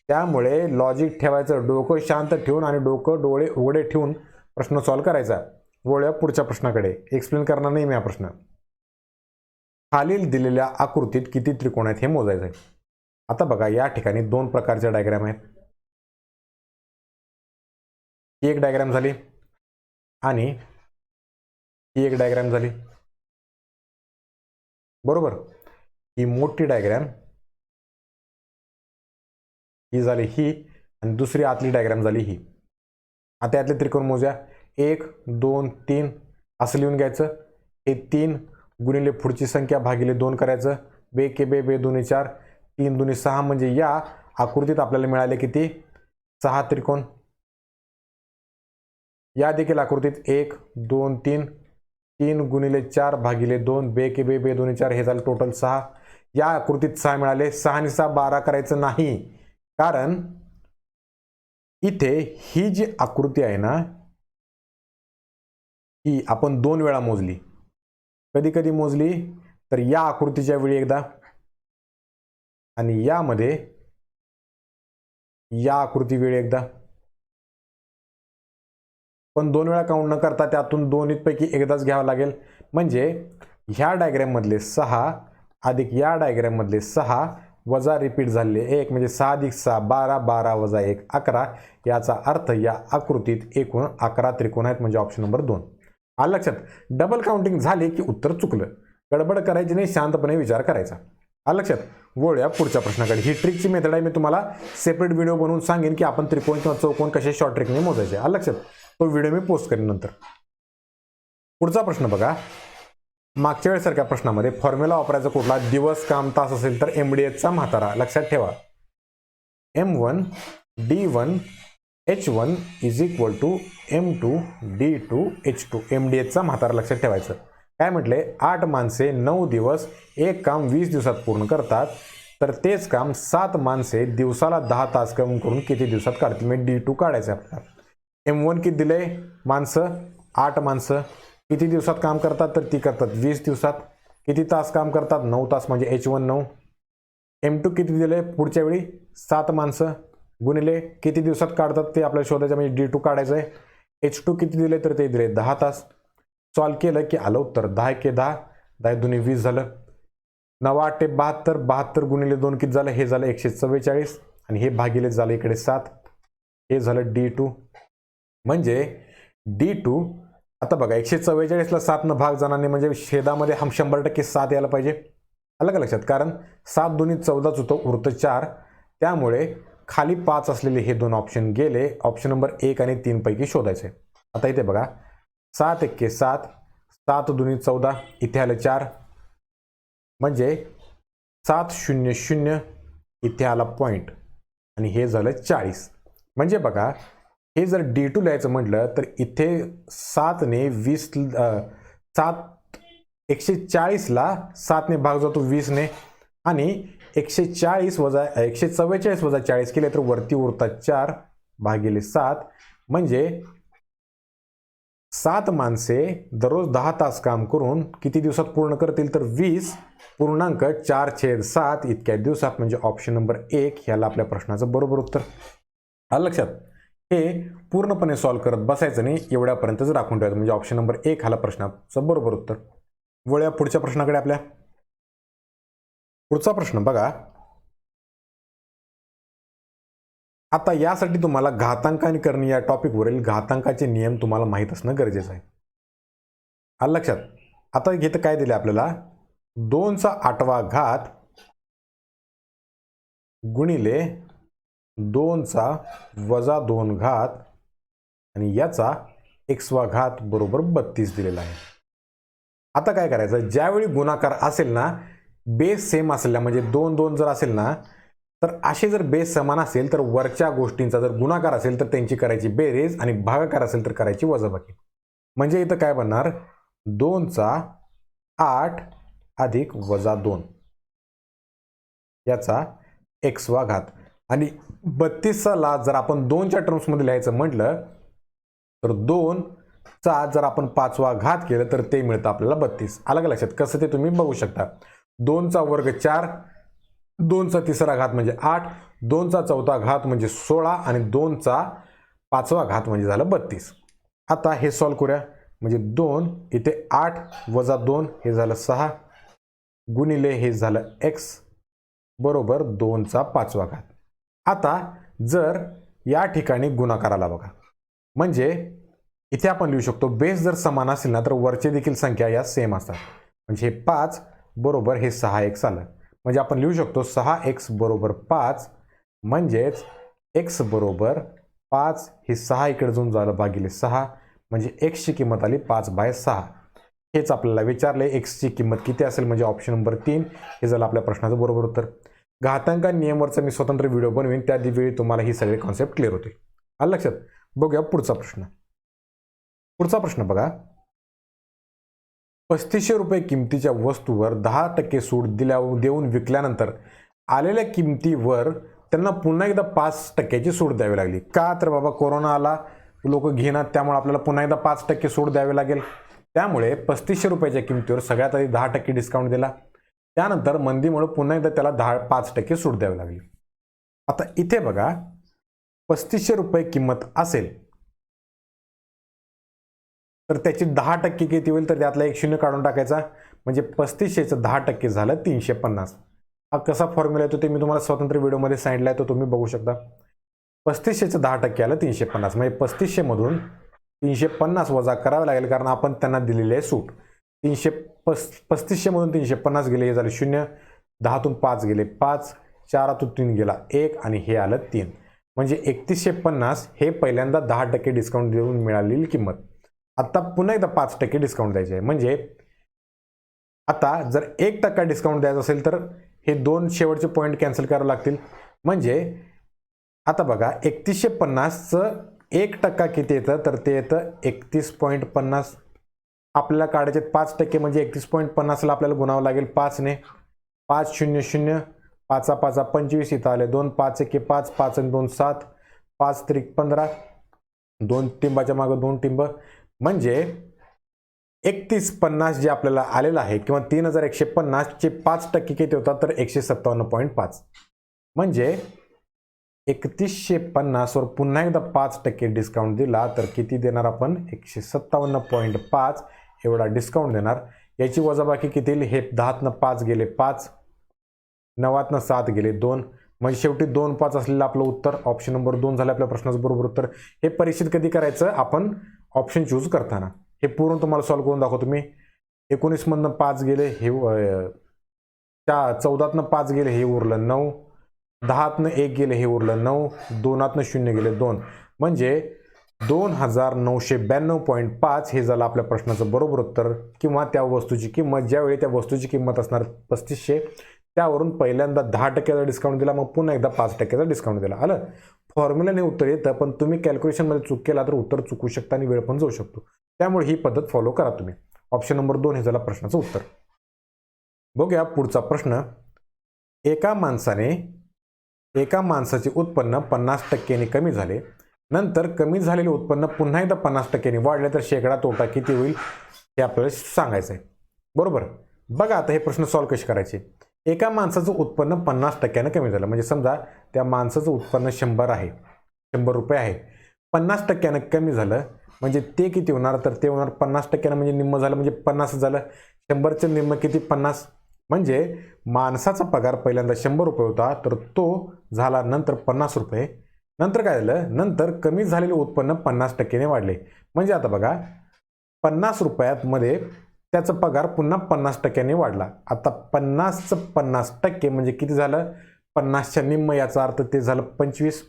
त्यामुळे लॉजिक ठेवायचं, डोकं शांत ठेवून आणि डोळे उघडे ठेवून प्रश्न सॉल्व्ह करायचा. वळूया पुढच्या प्रश्नाकडे. एक्सप्लेन करणार नाही मी हा प्रश्न. खालील दिलेल्या आकृतीत किती त्रिकोण आहेत हे मोजायचं आहे. आता बघा, या ठिकाणी 2 प्रकारच्या डायग्राम आहेत. ही एक डायग्राम झाली आणि ही एक डायग्राम झाली. बरोबर. ही मोठी डायग्राम ही झाली ही, आणि दुसरी आतली डायग्राम झाली ही. आता यातले त्रिकोण मोजा. 1 2 3 असं लिहून घ्यायचं. हे 3 गुणिले पुढची संख्या भागिले 2 करायचं. बे के बे बे दुनी 4 3 दुनी 6 म्हणजे या आकृतीत आपल्याला मिळाले किती 6 त्रिकोण. या देखील आकृतीत 1 2 3 3 गुणिले 4 भागिले 2 बे के बे बे दुनी 4 हे झालं टोटल 6. या आकृतीत 6 मिळाले. 6 आणि 6 12 करायचं नाही, कारण इथे ही जी आकृती आहे ना ही आपण 2 वेळा मोजली. कधी कधी मोजली तर या आकृतीच्या वेळी एकदा आणि यामध्ये या आकृती वेळी एकदा, पण 2 वेळा काउंट न करता त्यातून दोन्हीपैकी एकदाच घ्यावं लागेल. म्हणजे ह्या डायग्राम मधले 6 अधिक या डायग्राम मधले 6 वजा रिपीट झालेले 1 म्हणजे 6 अधिक 6 12 12 वजा 1 11. याचा अर्थ या आकृतीत एकूण 11 त्रिकोण आहेत, म्हणजे ऑप्शन नंबर 2. आलं लक्षात. डबल काउंटिंग झाले की उत्तर चुकलं. गडबड करायची नाही, शांतपणे विचार करायचा. आलं लक्षात. वळूया पुढच्या प्रश्नाकडे. ही ट्रिकची मेथड आहे, मी तुम्हाला सेपरेट व्हिडिओ बनवून सांगेन की आपण त्रिकोण किंवा चौकोन कसे शॉर्ट ट्रिकने मोजायचे. आलं लक्षात. तो व्हिडिओ मी पोस्ट करेन नंतर. पुढचा प्रश्न बघा. मागच्या वेळेसारख्या प्रश्नामध्ये फॉर्म्युला वापरायचा कुठला, दिवस काम तास असेल तर MDHचा म्हातारा. लक्षात ठेवा M1 D1 H1 is equal to M2 D2 H2. MDHचा म्हातारा लक्षात ठेवायचं. काय म्हटले, 8 माणसे 9 दिवस एक काम 20 दिवसात पूर्ण करतात, तर तेच काम 7 माणसे दिवसाला 10 तास काम करून किती दिवसात काढतील. म्हणजे D2 काढायचं आपल्याला. M1 किती दिले माणसं, 8 माणसं किती दिवसात काम करतात, तर ती करतात 20 दिवसात. किती तास काम करतात, 9 तास, म्हणजे H1 9. M2 किती दिले पुढच्या वेळी 7 माणसं गुणिले किती दिवसात काढतात ते आपल्याला शोधायचं, म्हणजे D2 काढायचं आहे. H2 किती दिले, तर ते दिले 10 तास. सॉल्व केलं की आलं उत्तर 10 के 10 10 दुनी 20 झालं. 9 8 72 72 गुणिले 2 किती झालं, हे झालं 144 आणि हे भागिले झालं इकडे 7. हे झालं D2. म्हणजे D2 आता बघा 144ला 7 न भाग जाणार नाही, म्हणजे छेदामध्ये 100% 7 यायला पाहिजे. आलं का लक्षात. कारण 7 दुनी 14 होतं, उरतं 4. त्यामुळे खाली 5 असलेले हे 2 ऑप्शन गेले. ऑप्शन नंबर 1 आणि 3 पैकी शोधायचे. आता इथे बघा 7 1 7 7 दुनी 14 इथे आलं 4, म्हणजे 7 0 0 इथे आला पॉईंट आणि हे झालं 40. म्हणजे बघा हे जर D2 लिहायचं म्हटलं तर इथे 7 ने 20 7 140ला 7 ने भाग जातो 20 ने आणि 144 वजा 40 केले तर वरती उरतात 4 भागिले 7. म्हणजे 7 माणसे दररोज 10 तास काम करून किती दिवसात पूर्ण करतील, तर 20.4/7 इतक्या दिवसात. म्हणजे ऑप्शन नंबर 1 ह्याला आपल्या प्रश्नाचं बरोबर उत्तर. आलं लक्षात. हे पूर्णपणे सॉल्व करत बसायचं नाही, एवढ्यापर्यंतच राखून ठेवायचं. म्हणजे ऑप्शन नंबर 1 ह्याला प्रश्नाचं बरोबर उत्तर. वळूया पुढच्या प्रश्नाकडे आपल्या. पुढचा प्रश्न बघा. आता यासाठी तुम्हाला घातांकाने करणे या टॉपिकवरील घातांकाचे नियम तुम्हाला माहीत असणं गरजेचं आहे. आलं लक्षात. आता इथं काय दिले आपल्याला, 2चा 8वा घात गुणिले 2चा वजा 2 घात आणि याचा xवा घात बरोबर 32 दिलेला आहे. आता काय करायचं, ज्यावेळी गुणाकार असेल ना, बेस सेम असलेला म्हणजे 2 2 जर असेल ना, तर असे जर बेस समान असेल तर वरच्या गोष्टींचा जर गुणाकार असेल तर त्यांची करायची बेरीज आणि भागाकार असेल तर करायची वजाबाकी. म्हणजे इथं काय बनणार, 2चा 8 अधिक वजा 2 याचा xवा घात आणि 32ला जर आपण 2च्या टर्म्समध्ये लिहायचं म्हटलं तर 2चा जर आपण 5वा घात केलं तर ते मिळतं आपल्याला 32. आलं का लक्षात. कसं ते तुम्ही बघू शकता. 2चा वर्ग 4, 2चा 3रा घात म्हणजे 8, 2चा 4था घात म्हणजे 16 आणि 2चा 5वा घात म्हणजे झालं 32. आता हे सॉल्व करूया. म्हणजे 2 इथे 8 वजा 2 हे झालं 6 गुणिले हे झालं x बरोबर 2चा 5वा घात. आता जर या ठिकाणी गुणाकार आला बघा, म्हणजे इथे आपण लिहू शकतो बेस जर समान असेल ना तर वरचे देखील संख्या या सेम असतात. म्हणजे हे 5 बरोबर हे 6x आलं. म्हणजे आपण लिहू शकतो 6x बरोबर 5, म्हणजेच x बरोबर 5 हे 6 इकडे जाऊन झालं भागिले 6 म्हणजे एक्सची किंमत आली 5/6. हेच आपल्याला विचारले, एक्सची किंमत किती असेल, म्हणजे ऑप्शन नंबर 3 हे झालं आपल्या प्रश्नाचं बरोबर उत्तर. घातांक नियमवरचा मी स्वतंत्र व्हिडिओ बनवीन, त्या वेळी तुम्हाला ही सगळे कॉन्सेप्ट क्लिअर होतील. आलं लक्षात. बघूया पुढचा प्रश्न. पुढचा प्रश्न बघा. 3500 रुपये किमतीच्या वस्तूवर 10% सूट देऊन विकल्यानंतर आलेल्या किमतीवर त्यांना पुन्हा एकदा 5%ची सूट द्यावी लागली. का? तर बाबा कोरोना आला, लोक घेणार, त्यामुळे आपल्याला पुन्हा एकदा 5% सूट द्यावी लागेल. त्यामुळे 3500 रुपयाच्या किमतीवर सगळ्यात आधी 10% डिस्काउंट दिला. त्यानंतर मंदीमुळे पुन्हा एकदा त्याला 5% सूट द्यावी लागली. आता इथे बघा, 3500 रुपये किंमत असेल तर त्याची 10% किती होईल, तर त्यातला एक शून्य काढून टाकायचा, म्हणजे 3500चं 10% झालं 350. हा कसा फॉर्म्युला येतो ते मी तुम्हाला स्वतंत्र व्हिडिओमध्ये सांगितलं आहे, तो तुम्ही बघू शकता. 3500चं 10% आलं 350, म्हणजे 3500 मधून 350 वजा करावे लागेल, कारण आपण त्यांना दिलेली आहे सूट. 3500 मधून 350 गेले, हे झाले 0, 10तून 5 गेले 5, 4तून 3 गेला 1, आणि हे आलं 3, म्हणजे 3150 हे पहिल्यांदा 10% डिस्काउंट देऊन मिळालेली किंमत. आता पुन्हा एकदा 5% डिस्काउंट द्यायचे आहे, म्हणजे आता जर 1% डिस्काउंट द्यायचा असेल तर हे दोन शेवटचे पॉईंट कॅन्सल करावे लागतील. म्हणजे आता बघा, 3150चं 1% किती येतं, तर ते येतं 31.50. आपल्याला काढायचे 5%, म्हणजे 31.50ला आपल्याला गुणावं लागेल 5 ने. 5 0 0, 5 5 25, इथं आले 2, 5 1 5, 5 आणि 2 7, 5 त्रिक 15, 2 टिंबाच्या मागे 2 टिंब, म्हणजे 3150 जे आपल्याला आलेलं आहे, किंवा 3150 चे 5% किती होतात, तर 157.5. म्हणजे 3150 वर पुन्हा एकदा 5% डिस्काउंट दिला तर किती देणार आपण, 157.5 एवढा डिस्काउंट देणार. याची वजाबाकी किती येईल, हे 10तनं 5 गेले 5, 9तनं 7 गेले 2, म्हणजे शेवटी 2 5 असलेलं आपलं उत्तर ऑप्शन नंबर 2 झालं आपल्या प्रश्नाचं बरोबर उत्तर. हे परीक्षेत कधी करायचं, आपण ऑप्शन चूज करताना. हे पूर्ण तुम्हाला सॉल्व्ह करून दाखवतो मी. 19 मधनं 5 गेले, हे 14तनं 5 गेले, हे उरलं 9, 10तनं 1 गेले, हे उरलं 9, 2तनं 0 गेले 2, म्हणजे 2992.5 हे झालं आपल्या प्रश्नाचं बरोबर उत्तर. किंवा त्या वस्तूची किंमत, ज्यावेळी त्या वस्तूची किंमत असणार 3500, त्यावरून पहिल्यांदा 10%चा डिस्काउंट दिला, मग पुन्हा एकदा 5%चा डिस्काउंट दिला. आलं. फॉर्म्युलाने उत्तर येतं, पण तुम्ही कॅल्क्युलेशनमध्ये चूक केला तर उत्तर चुकू शकता आणि वेळ पण जाऊ शकतो. त्यामुळे ही पद्धत फॉलो करा तुम्ही. ऑप्शन नंबर 2 हे झालं प्रश्नाचं उत्तर. बघूया पुढचा प्रश्न. एका माणसाचे उत्पन्न 50% कमी झाले, नंतर कमी झालेले उत्पन्न पुन्हा एकदा 50% वाढले, तर शेकडा तोटा किती होईल हे आपल्याला सांगायचं आहे. बरोबर. बघा आता हे प्रश्न सॉल्व्ह कसे करायचे. एका माणसाचं उत्पन्न 50% कमी झालं, म्हणजे समजा त्या माणसाचं उत्पन्न 100 आहे, 100 रुपये आहे, 50% कमी झालं, म्हणजे ते किती होणार, तर ते होणार 50% म्हणजे निम्म झालं, म्हणजे 50 झालं. 100चं निम्म किती, 50, म्हणजे माणसाचा पगार पहिल्यांदा 100 रुपये होता, तर तो झाला नंतर 50 रुपये. नंतर काय झालं, नंतर कमी झालेले उत्पन्न 50%ने वाढले. म्हणजे आता बघा, 50 रुपयामध्ये त्याचा पगार पुन्हा 50%ने वाढला. आता 50चं 50% म्हणजे किती झालं, 50च्या निम्म, याचा अर्थ ते झालं 25.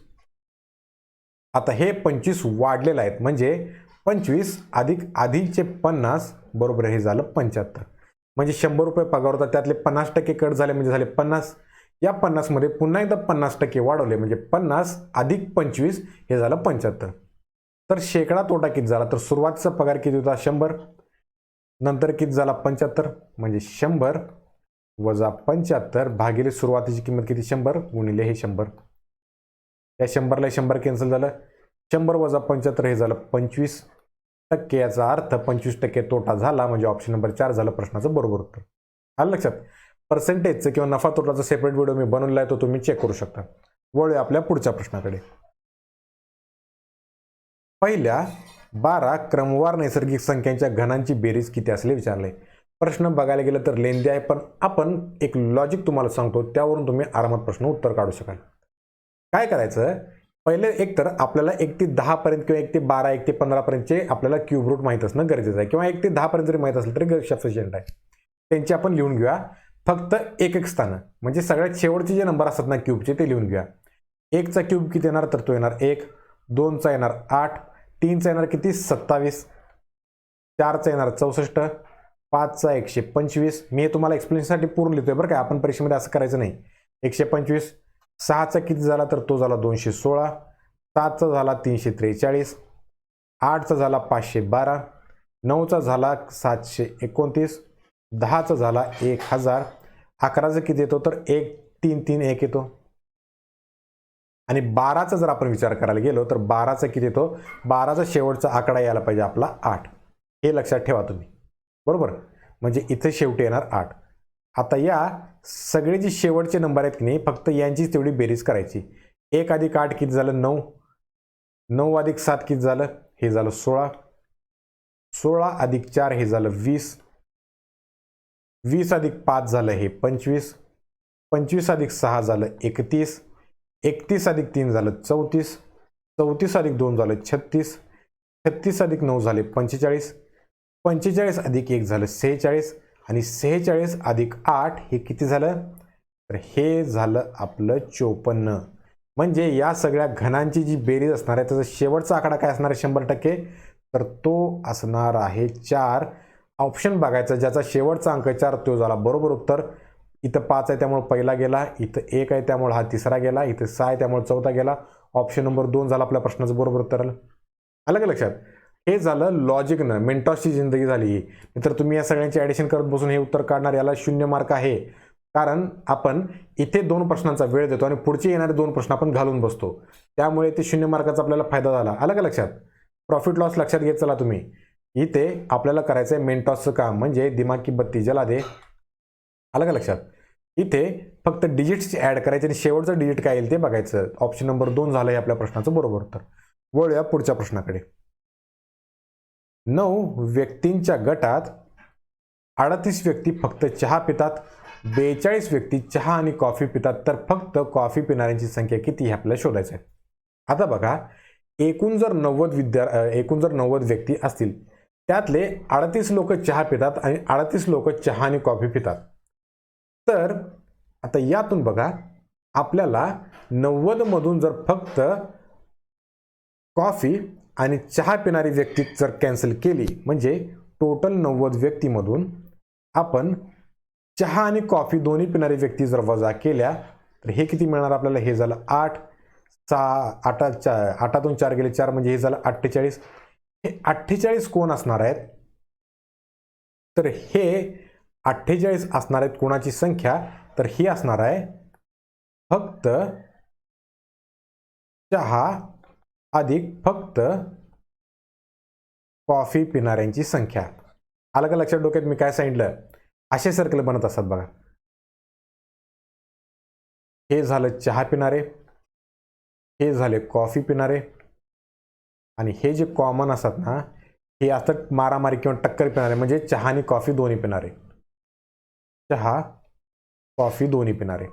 आता हे 25 वाढलेलं आहेत, म्हणजे 25 अधिक आधीचे 50 बरोबर हे झालं 75. म्हणजे 100 रुपये पगार होता, त्यातले 50% कट झाले, म्हणजे झाले 50. या 50 मध्ये पुन्हा एकदा 50% वाढवले, म्हणजे 50 अधिक 25 हे झालं 75. तर शेकडा तोटा किती झाला, तर सुरुवातीचा पगार किती होता, 100, नंतर किती झाला 75, म्हणजे 100 वजा 75 भागिले सुरुवातीची किंमत किती, 100 गुणिले हे 100. या 100ला 100 कॅन्सल झालं, 100 वजा 75 हे झालं 25%. याचा अर्थ 25% तोटा झाला, म्हणजे ऑप्शन नंबर 4 झालं प्रश्नाचं बरोबर उत्तर. आलं लक्षात. पर्सेंटेजचं किंवा नफा तोटाचा सेपरेट व्हिडिओ मी बनवला आहे, तो तुम्ही चेक करू शकता. वळूया आपल्या पुढच्या प्रश्नाकडे. पहिल्या 12 क्रमवार नैसर्गिक संख्यांच्या घनांची बेरीज किती असले विचारले. प्रश्न बघायला गेलं तर लेंदी आहे, पण आपण एक लॉजिक तुम्हाला सांगतो, त्यावरून तुम्ही आरामात प्रश्न उत्तर काढू शकाल. काय करायचं, पहिले एक तर आपल्याला 1 ते 10 पर्यंत किंवा 1 ते 12, 1 ते 15 पर्यंतचे आपल्याला क्यूब रूट माहीत असणं गरजेचं आहे, किंवा 1 ते 10 पर्यंत जरी माहीत असलं तरी सफिशियंट आहे. त्यांची आपण लिहून घेऊया, फक्त एक स्थानं, म्हणजे सगळ्यात शेवटचे जे नंबर असतात ना क्यूबचे, ते लिहून घेऊया. 1चा क्यूब किती येणार, तर तो येणार 1, 2चा येणार 8, 3चा येणार किती 27, 4चा येणार 64, 5चा 125. मी हे तुम्हाला एक्सप्लेनेशनसाठी पूर्ण लिहितोय बरं काय, आपण परीक्षेमध्ये असं करायचं नाही. 125, 6चा किती झाला तर तो झाला 216, 7चा झाला 343, 8चा झाला 512, 9चा झाला 729, 10चा झाला 1000, 11चा किती येतो तर 1331 येतो. आणि 12चा जर आपण विचार करायला गेलो तर 12चा किती येतो, 12चा शेवटचा आकडा यायला पाहिजे आपला 8. हे लक्षात ठेवा तुम्ही, बरोबर. म्हणजे इथे शेवटी येणार 8. आता या सगळे जे शेवटचे नंबर आहेत की नाही, फक्त यांचीच तेवढी बेरीज करायची. 1 अधिक 8 किती झालं 9, 9 अधिक 7 किती झालं, हे झालं 16, 16 अधिक 4 हे झालं 20, 20 अधिक 5 झालं हे 25, 25 अधिक 6 झालं 31, 31 अधिक 3 झालं 34, 34 अधिक 2 झालं 36, 36 अधिक 9 झाले 45, 45 अधिक 1 झालं 46, आणि 46 अधिक 8 हे किती झालं तर हे झालं आपलं 54. म्हणजे या सगळ्या घनांची जी बेरीज असणार आहे त्याचा शेवटचा आकडा काय असणार आहे 100%, तर तो असणार आहे 4. ऑप्शन बघायचा ज्याचा शेवटचा अंक 4 तो झाला बरोबर उत्तर. इथं 5 आहे त्यामुळे पहिला गेला, इथं 1 आहे त्यामुळे हा तिसरा गेला, इथं 6 आहे त्यामुळे चौथा गेला. ऑप्शन नंबर 2 झाला आपल्या प्रश्नाचं बरोबर उत्तर आलं. आलं का लक्षात. हे झालं लॉजिकनं, मेंटॉसची जिंदगी झाली ही. तर तुम्ही या सगळ्यांची ॲडिशन करत बसून हे उत्तर काढणार, याला 0 मार्क आहे. कारण आपण इथे 2 प्रश्नांचा वेळ देतो आणि पुढचे येणारे 2 प्रश्न आपण घालून बसतो, त्यामुळे ते 0 मार्काचा आपल्याला फायदा झाला. आलं का लक्षात. प्रॉफिट लॉस लक्षात घेत चला तुम्ही. इथे आपल्याला करायचं आहे मेंटॉसचं काम, म्हणजे दिमाग की बत्ती जला दे. आलं का लक्षात. इथे फक्त डिजिट्स ॲड करायचे आणि शेवटचं डिजिट काय येईल ते बघायचं. ऑप्शन नंबर 2 झालं आहे आपल्या प्रश्नाचं बरोबर उत्तर. वळूया पुढच्या प्रश्नाकडे. 9 व्यक्तींच्या गटात 38 व्यक्ती फक्त चहा पितात, 42 व्यक्ती चहा आणि कॉफी पितात, तर फक्त कॉफी पिणाऱ्यांची संख्या किती हे आपल्याला शोधायचं आहे. आता बघा, एकूण जर 90 व्यक्ती असतील त्यातले 38 लोक चहा पितात आणि 38 लोक चहा आणि कॉफी पितात, तर आता यातून बघा आपल्याला 90 मधून जर फक्त कॉफी आणि चहा पिणारी व्यक्ती जर कॅन्सल केली, म्हणजे टोटल 90 व्यक्तीमधून आपण चहा आणि कॉफी दोन्ही पिणारी व्यक्ती जर वजा केल्या तर हे किती मिळणार आपल्याला. हे झालं 8, 8तून 4 गेले 4, म्हणजे हे झालं 48. हे 48 कोण असणार आहेत, तर हे 48 असणार आहेत कोणाची संख्या, तर ही असणार आहे फक्त चहा अधिक फक्त कॉफी पिणाऱ्यांची संख्या. आलं का लक्षात डोक्यात मी काय सांगितलं. असे सर्कल बनत असतात बघा. हे झालं चहा पिणारे, हे झाले कॉफी पिणारे, आणि हे जे कॉमन असतात ना हे असतात मारामारी किंवा टक्कर पिणारे, म्हणजे चहा आणि कॉफी दोन्ही पिणारे. चहा कॉफी दोन्ही पिणारे.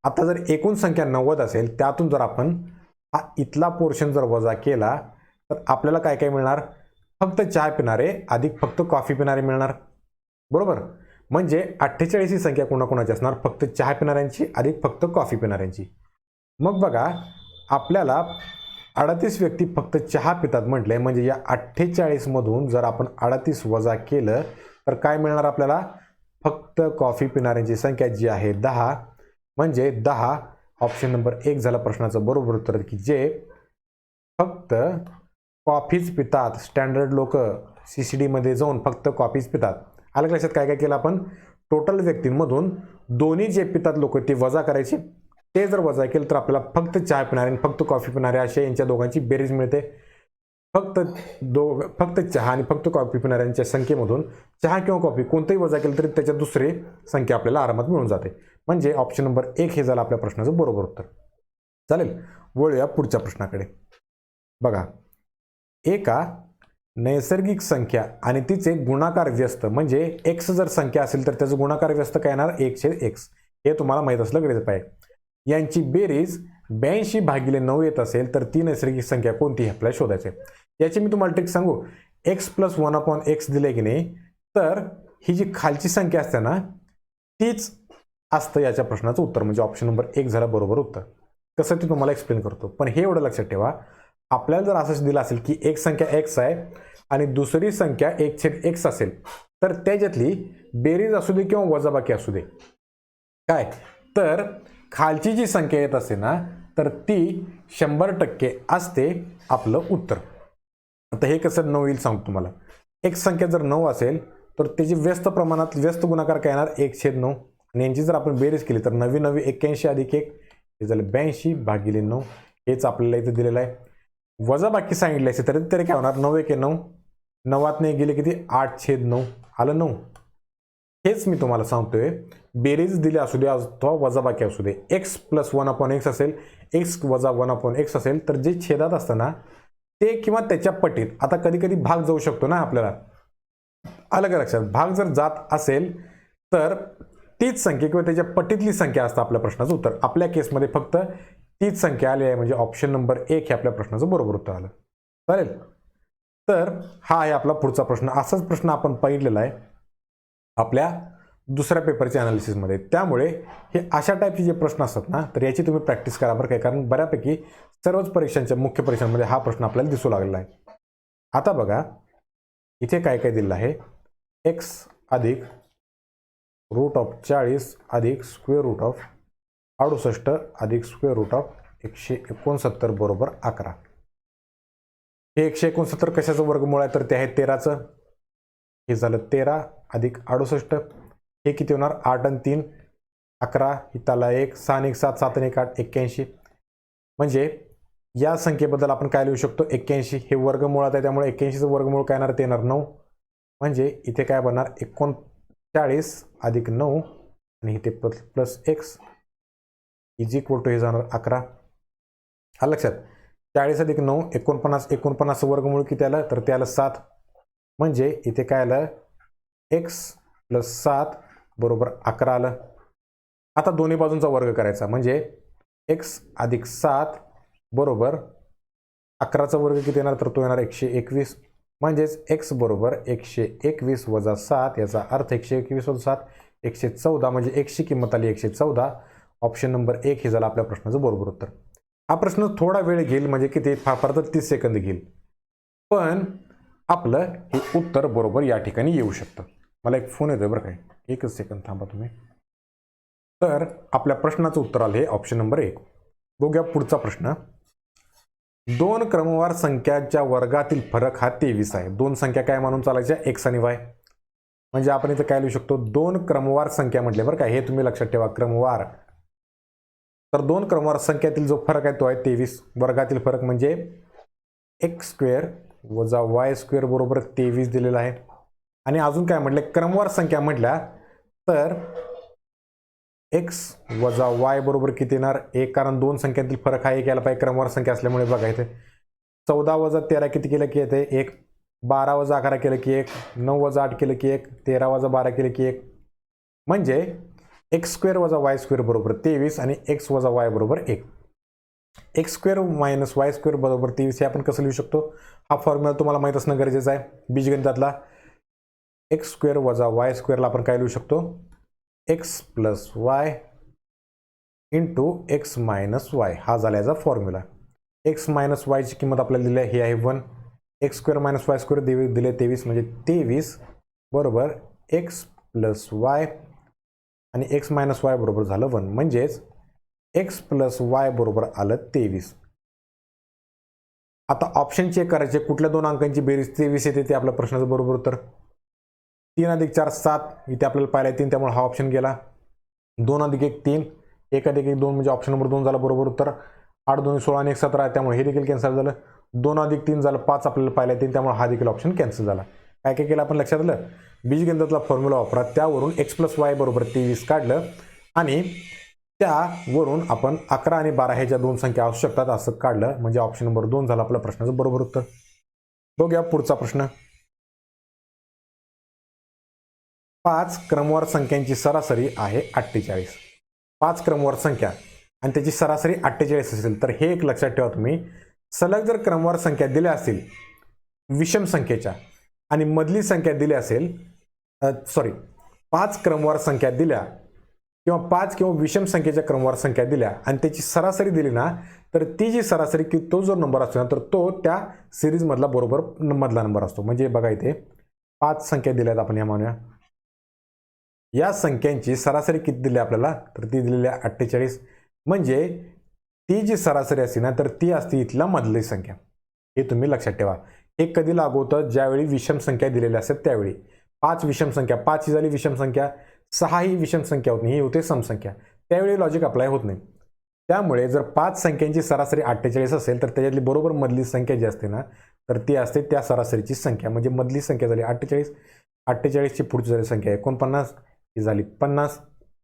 आता जर एकूण संख्या 90 असेल त्यातून जर आपण हा इथला पोर्शन जर वजा केला तर आपल्याला काय काय मिळणार. फक्त चहा पिणारे अधिक फक्त कॉफी पिणारे मिळणार, बरोबर. म्हणजे 48 ही संख्या कोणाकोणाची असणार, फक्त चहा पिणाऱ्यांची अधिक फक्त कॉफी पिणाऱ्यांची. मग बघा आपल्याला 38 व्यक्ती फक्त चहा पितात म्हटले, म्हणजे या 48 मधून जर आपण 38 वजा केलं तर काय मिळणार आपल्याला. फक्त कॉफी पिणाऱ्यांची संख्या जी आहे 10, म्हणजे 10 ऑप्शन नंबर 1 झाला प्रश्नाचं बरोबर उत्तर, की जे फक्त कॉफीच पितात. स्टँडर्ड लोक CCD मध्ये जाऊन फक्त कॉफीच पितात. आलं लक्षात. काय काय केलं आपण, टोटल व्यक्तींमधून दोन्ही जे पितात लोक ते वजा करायचे. ते जर वजा केलं तर आपल्याला फक्त चहा पिणारे आणि फक्त कॉफी पिणारे असे यांच्या दोघांची बेरीज मिळते. फक्त चहा आणि फक्त कॉफी पिणाऱ्यांच्या संख्येमधून चहा किंवा कॉफी कोणतंही वजा केलं तरी त्याच्यात दुसरी संख्या आपल्याला आरामात मिळून जाते. म्हणजे ऑप्शन नंबर 1 हे झालं आपल्या प्रश्नाचं बरोबर उत्तर. चालेल, वळूया पुढच्या प्रश्नाकडे. बघा, एका नैसर्गिक संख्या आणि तिचे गुणाकार व्यस्त, म्हणजे x जर संख्या असेल तर त्याचं गुणाकार व्यस्त काय येणार 1/x. हे तुम्हाला माहीत असलं गरजेचं आहे. यांची बेरीज 82/9 येत असेल तर ती नैसर्गिक संख्या कोणती हे आपल्याला शोधायची. याची मी तुम्हाला ट्रिक सांगू. x + 1/x दिले की नाही, तर ही जी खालची संख्या असते ना तीच असतं याच्या प्रश्नाचं उत्तर, म्हणजे ऑप्शन नंबर 1 झाला बरोबर उत्तर. कसं ते तुम्हाला एक्सप्लेन करतो. पण हे एवढं लक्षात ठेवा, आपल्याला जर असं दिलं असेल की एक संख्या x आहे आणि दुसरी संख्या 1/x असेल, तर त्याच्यातली बेरीज असू दे किंवा वजाबाकी असू दे, काय तर खालची जी संख्या येत असते ना, तर ती 100% असते आपलं उत्तर. आता हे कसं 9 येईल सांगतो तुम्हाला. एक संख्या जर 9 असेल तर त्याची व्यस्त प्रमाणात व्यस्त गुणाकार काय येणार 1/9, आणि यांची जर आपण बेरीज केली तर 9 81 अधिक 1 हे झालं 82/9. हेच आपल्याला इथे दिलेलं आहे. वजाबाकी सांगितले असेल तरी काय होणार 9 1 9, 9 नाही गेले किती 8/9 आलं 9. हेच मी तुम्हाला सांगतोय, बेरीज दिली असू दे अथवा वजाबाकी असू दे, x + 1/x असेल, x - 1/x असेल, तर जे छेदात असतं ना ते किंवा त्याच्या पटीत, आता कधी कधी भाग जाऊ शकतो ना आपल्याला, आलं का लक्षात. भाग जर जात असेल तर तीच संख्या किंवा त्याच्या पटीतली संख्या असतं आपल्या प्रश्नाचं उत्तर. आपल्या केसमध्ये फक्त तीच संख्या आली आहे, म्हणजे ऑप्शन नंबर 1 हे आपल्या प्रश्नाचं बरोबर उत्तर आलं. चालेल. तर हा आहे आपला पुढचा प्रश्न. असाच प्रश्न आपण पाहिलेला आहे आपल्या दुसऱ्या पेपरच्या अनालिसिसमध्ये. त्यामुळे हे अशा टाईपचे जे प्रश्न असतात ना, तर याची तुम्ही प्रॅक्टिस करा बरं काय, कारण बऱ्यापैकी सर्वच परीक्षांच्या मुख्य परीक्षांमध्ये हा प्रश्न आपल्याला दिसू लागलेला आहे. आता बघा इथे काय काय दिलेलं आहे. x अधिक √40 अधिक √68 अधिक √169 बरोबर 11. हे 169 कशाचं वर्गमूळ आहे, तर ते आहे 13चं. हे झालं 13 अधिक 68. हे किती होणार 8 आणि 3 11, हिताला 1 6 आणि 1 7 7 आणि 1 8 81. म्हणजे या संख्येबद्दल आपण काय लिहू शकतो 81. हे वर्गमूळात आहे त्यामुळे 81चं वर्गमूळ काय येणार ते येणार 9. म्हणजे इथे काय बनणार 39 अधिक 9 आणि इथे plus x is equal to हे जाणार 11. हा लक्षात. 40 अधिक 9 49, 49चं वर्गमूळ किती आलं तर ते आलं 7. म्हणजे इथे काय आलं x + 7 बरोबर 11 आलं. आता दोन्ही बाजूंचा वर्ग करायचा, म्हणजे x अधिक 7 बरोबर 11चा वर्ग किती येणार तर तो येणार 121. म्हणजेच x बरोबर 121 वजा 7, याचा अर्थ 121 वजा 7 114. म्हणजे x ची किंमत आली 114. ऑप्शन नंबर 1 हे झालं आपल्या प्रश्नाचं बरोबर उत्तर. हा प्रश्न थोडा वेळ घेईल, म्हणजे किती फार तर 30 सेकंद घेईल, पण आपलं हे उत्तर बरोबर या ठिकाणी येऊ शकतं. मला एक फोन येतोय बरं काय, एकच सेकंद थांबा तुम्ही. तर आपल्या प्रश्नाचं उत्तर आलं हे ऑप्शन नंबर 1. बघूया पुढचा प्रश्न. 2 क्रमवार संख्यांच्या वर्गातील फरक हा 23 आहे. 2 संख्या काय मानून चालायच्या x आणि y. म्हणजे आपण इथे काय लिहू शकतो 2 क्रमवार संख्या म्हटले बरं काय, हे तुम्ही लक्षात ठेवा क्रमवार. तर 2 क्रमवार संख्यातील जो फरक आहे तो आहे 23. वर्गातील फरक म्हणजे x² वजा y² बरोबर 23 दिलेला आहे. आणि अजून काय म्हटले क्रमवार संख्या म्हटल्या तर x वजा y बरोबर किती येणार 1, कारण 2 संख्यांतील फरक हा 1 यायला पाहिजे क्रमवार संख्या असल्यामुळे. बघा इथे 14 वजा 13 किती केलं की येते 1, 12 वजा 11 केलं की 1, 9 वजा 8 केलं की 1, 13 वजा 12 केलं की 1. म्हणजे x² वजा y² बरोबर 23 आणि x वजा y बरोबर 1. x² - y² बरोबर 23 हे आपण कसं लिहू शकतो, हा फॉर्म्युला तुम्हाला माहीत असणं गरजेचं आहे बीजगणितातला. x² वजा y² ला आपण काय लिहू शकतो x + y into x - y. हा झाला याचा फॉर्म्युला. x - y ची किंमत आपल्याला दिली आहे, ही आहे 1. x² - y² दिले 23, म्हणजे 23 बरोबर x + y आणि x - y बरोबर झालं 1. म्हणजेच x + y बरोबर आलं 23. आता ऑप्शन चेक करायचे, कुठल्या दोन अंकांची बेरीज 23 येते ते आपल्या प्रश्नाचं बरोबर उत्तर. 3 अधिक 4 7, इथे आपल्याला पाहिलं 3 त्यामुळे हा ऑप्शन गेला. 2 अधिक 1 3, 1 अधिक 1 2 म्हणजे ऑप्शन नंबर 2 झाला बरोबर उत्तर. 8 2 16 आणि 1 17 त्यामुळे हे देखील कॅन्सल झालं. 2 अधिक 3 झालं 5, आपल्याला पाहिलं 3 त्यामुळे हा देखील ऑप्शन कॅन्सल झाला. काय काय केलं आपण लक्षात आलं, बीजगणितातला फॉर्म्युला वापरा, त्यावरून x + y बरोबर 23 काढलं आणि त्यावरून आपण 11 आणि 12 ह्या ज्या दोन संख्या असू शकतात असं काढलं, म्हणजे ऑप्शन नंबर 2 झाला आपल्या प्रश्नाचं बरोबर उत्तर. बघूया पुढचा प्रश्न. 5 क्रमवार संख्यांची सरासरी आहे 48. 5 क्रमवार संख्या आणि त्याची सरासरी 48 असेल तर हे एक लक्षात ठेवा तुम्ही, सलग जर क्रमवार संख्या दिल्या असतील विषम संख्येच्या आणि मधली संख्या दिली असेल 5 क्रमवार संख्या दिल्या किंवा 5 किंवा विषम संख्येच्या क्रमवार संख्या दिल्या आणि त्याची सरासरी दिली ना, तर ती जी सरासरी की तो जो नंबर असतो ना, तर तो त्या सिरीजमधला बरोबर मधला नंबर असतो. म्हणजे बघा इथे 5 संख्या दिल्यात आपण या म्हणूया. या संख्यांची सरासरी किती दिली आपल्याला, तर ती दिलेली आहे 48. म्हणजे ती जी सरासरी असते ना, तर ती असते इथला मधली संख्या. हे तुम्ही लक्षात ठेवा. हे कधी लागू होतं, ज्यावेळी विषम संख्या दिलेल्या असतात त्यावेळी. 5 विषम संख्या, 5 ही झाली विषम संख्या, 6 ही विषम संख्या होत नाही, ही होते समसंख्या. त्यावेळी लॉजिक अप्लाय होत नाही. त्यामुळे जर 5 संख्यांची सरासरी 48 असेल, तर त्याच्यातली बरोबर मधली संख्या जी असते ना, तर ती असते त्या सरासरीची संख्या. म्हणजे मधली संख्या झाली 48, 48ची पुढची झाली संख्या 49, ही झाली 50,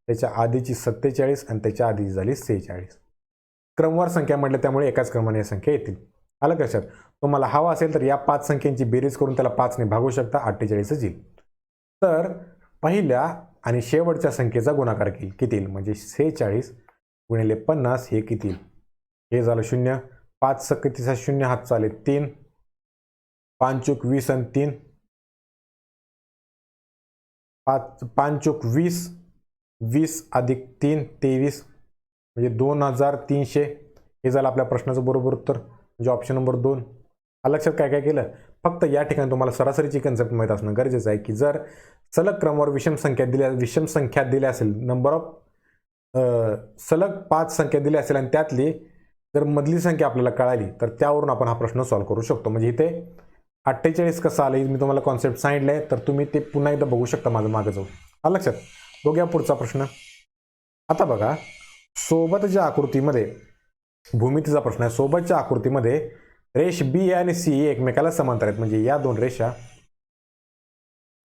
त्याच्या आधीची 47 आणि त्याच्या आधीची झाली 46. क्रमवार संख्या म्हटलं त्यामुळे एकाच क्रमाने या संख्या येतील. आलं लक्षात? तुम्हाला हवा असेल तर या 5 संख्यांची बेरीज करून त्याला 5 ने भागू शकता, 48च येईल. तर पहिल्या आणि शेवटच्या संख्येचा गुणाकार किती येईल, म्हणजे 46 गुणिले 50 हे किती येईल? हे झालं 0. 5 × 0 हात आले 3, 5 चूक 20 आणि 3, 5 चूक 20, 20 अधिक 3 23, म्हणजे 2300. हे झालं आपल्या प्रश्नाचं बरोबर उत्तर, म्हणजे ऑप्शन नंबर 2. लक्षात काय काय केलं? फक्त या ठिकाणी तुम्हाला सरासरीची कन्सेप्ट माहीत असणं गरजेचं आहे की जर सलग क्रमावर विषम संख्या दिल्या असेल, नंबर ऑफ सलग 5 संख्या दिल्या असेल आणि त्यातली जर मधली संख्या आपल्याला कळाली, तर त्यावरून आपण हा प्रश्न सॉल्व्ह करू शकतो. म्हणजे इथे 48 कसं आलं मी तुम्हाला कॉन्सेप्ट सांगितलं आहे, तर तुम्ही ते पुन्हा एकदा बघू शकता माझं मागे जाऊन. लक्षात? बघूया पुढचा प्रश्न. आता बघा, सोबतच्या आकृतीमध्ये भूमितीचा प्रश्न आहे. सोबतच्या आकृतीमध्ये रेष बी आणि सी एकमेकाला समांतर आहेत. म्हणजे या दोन रेषा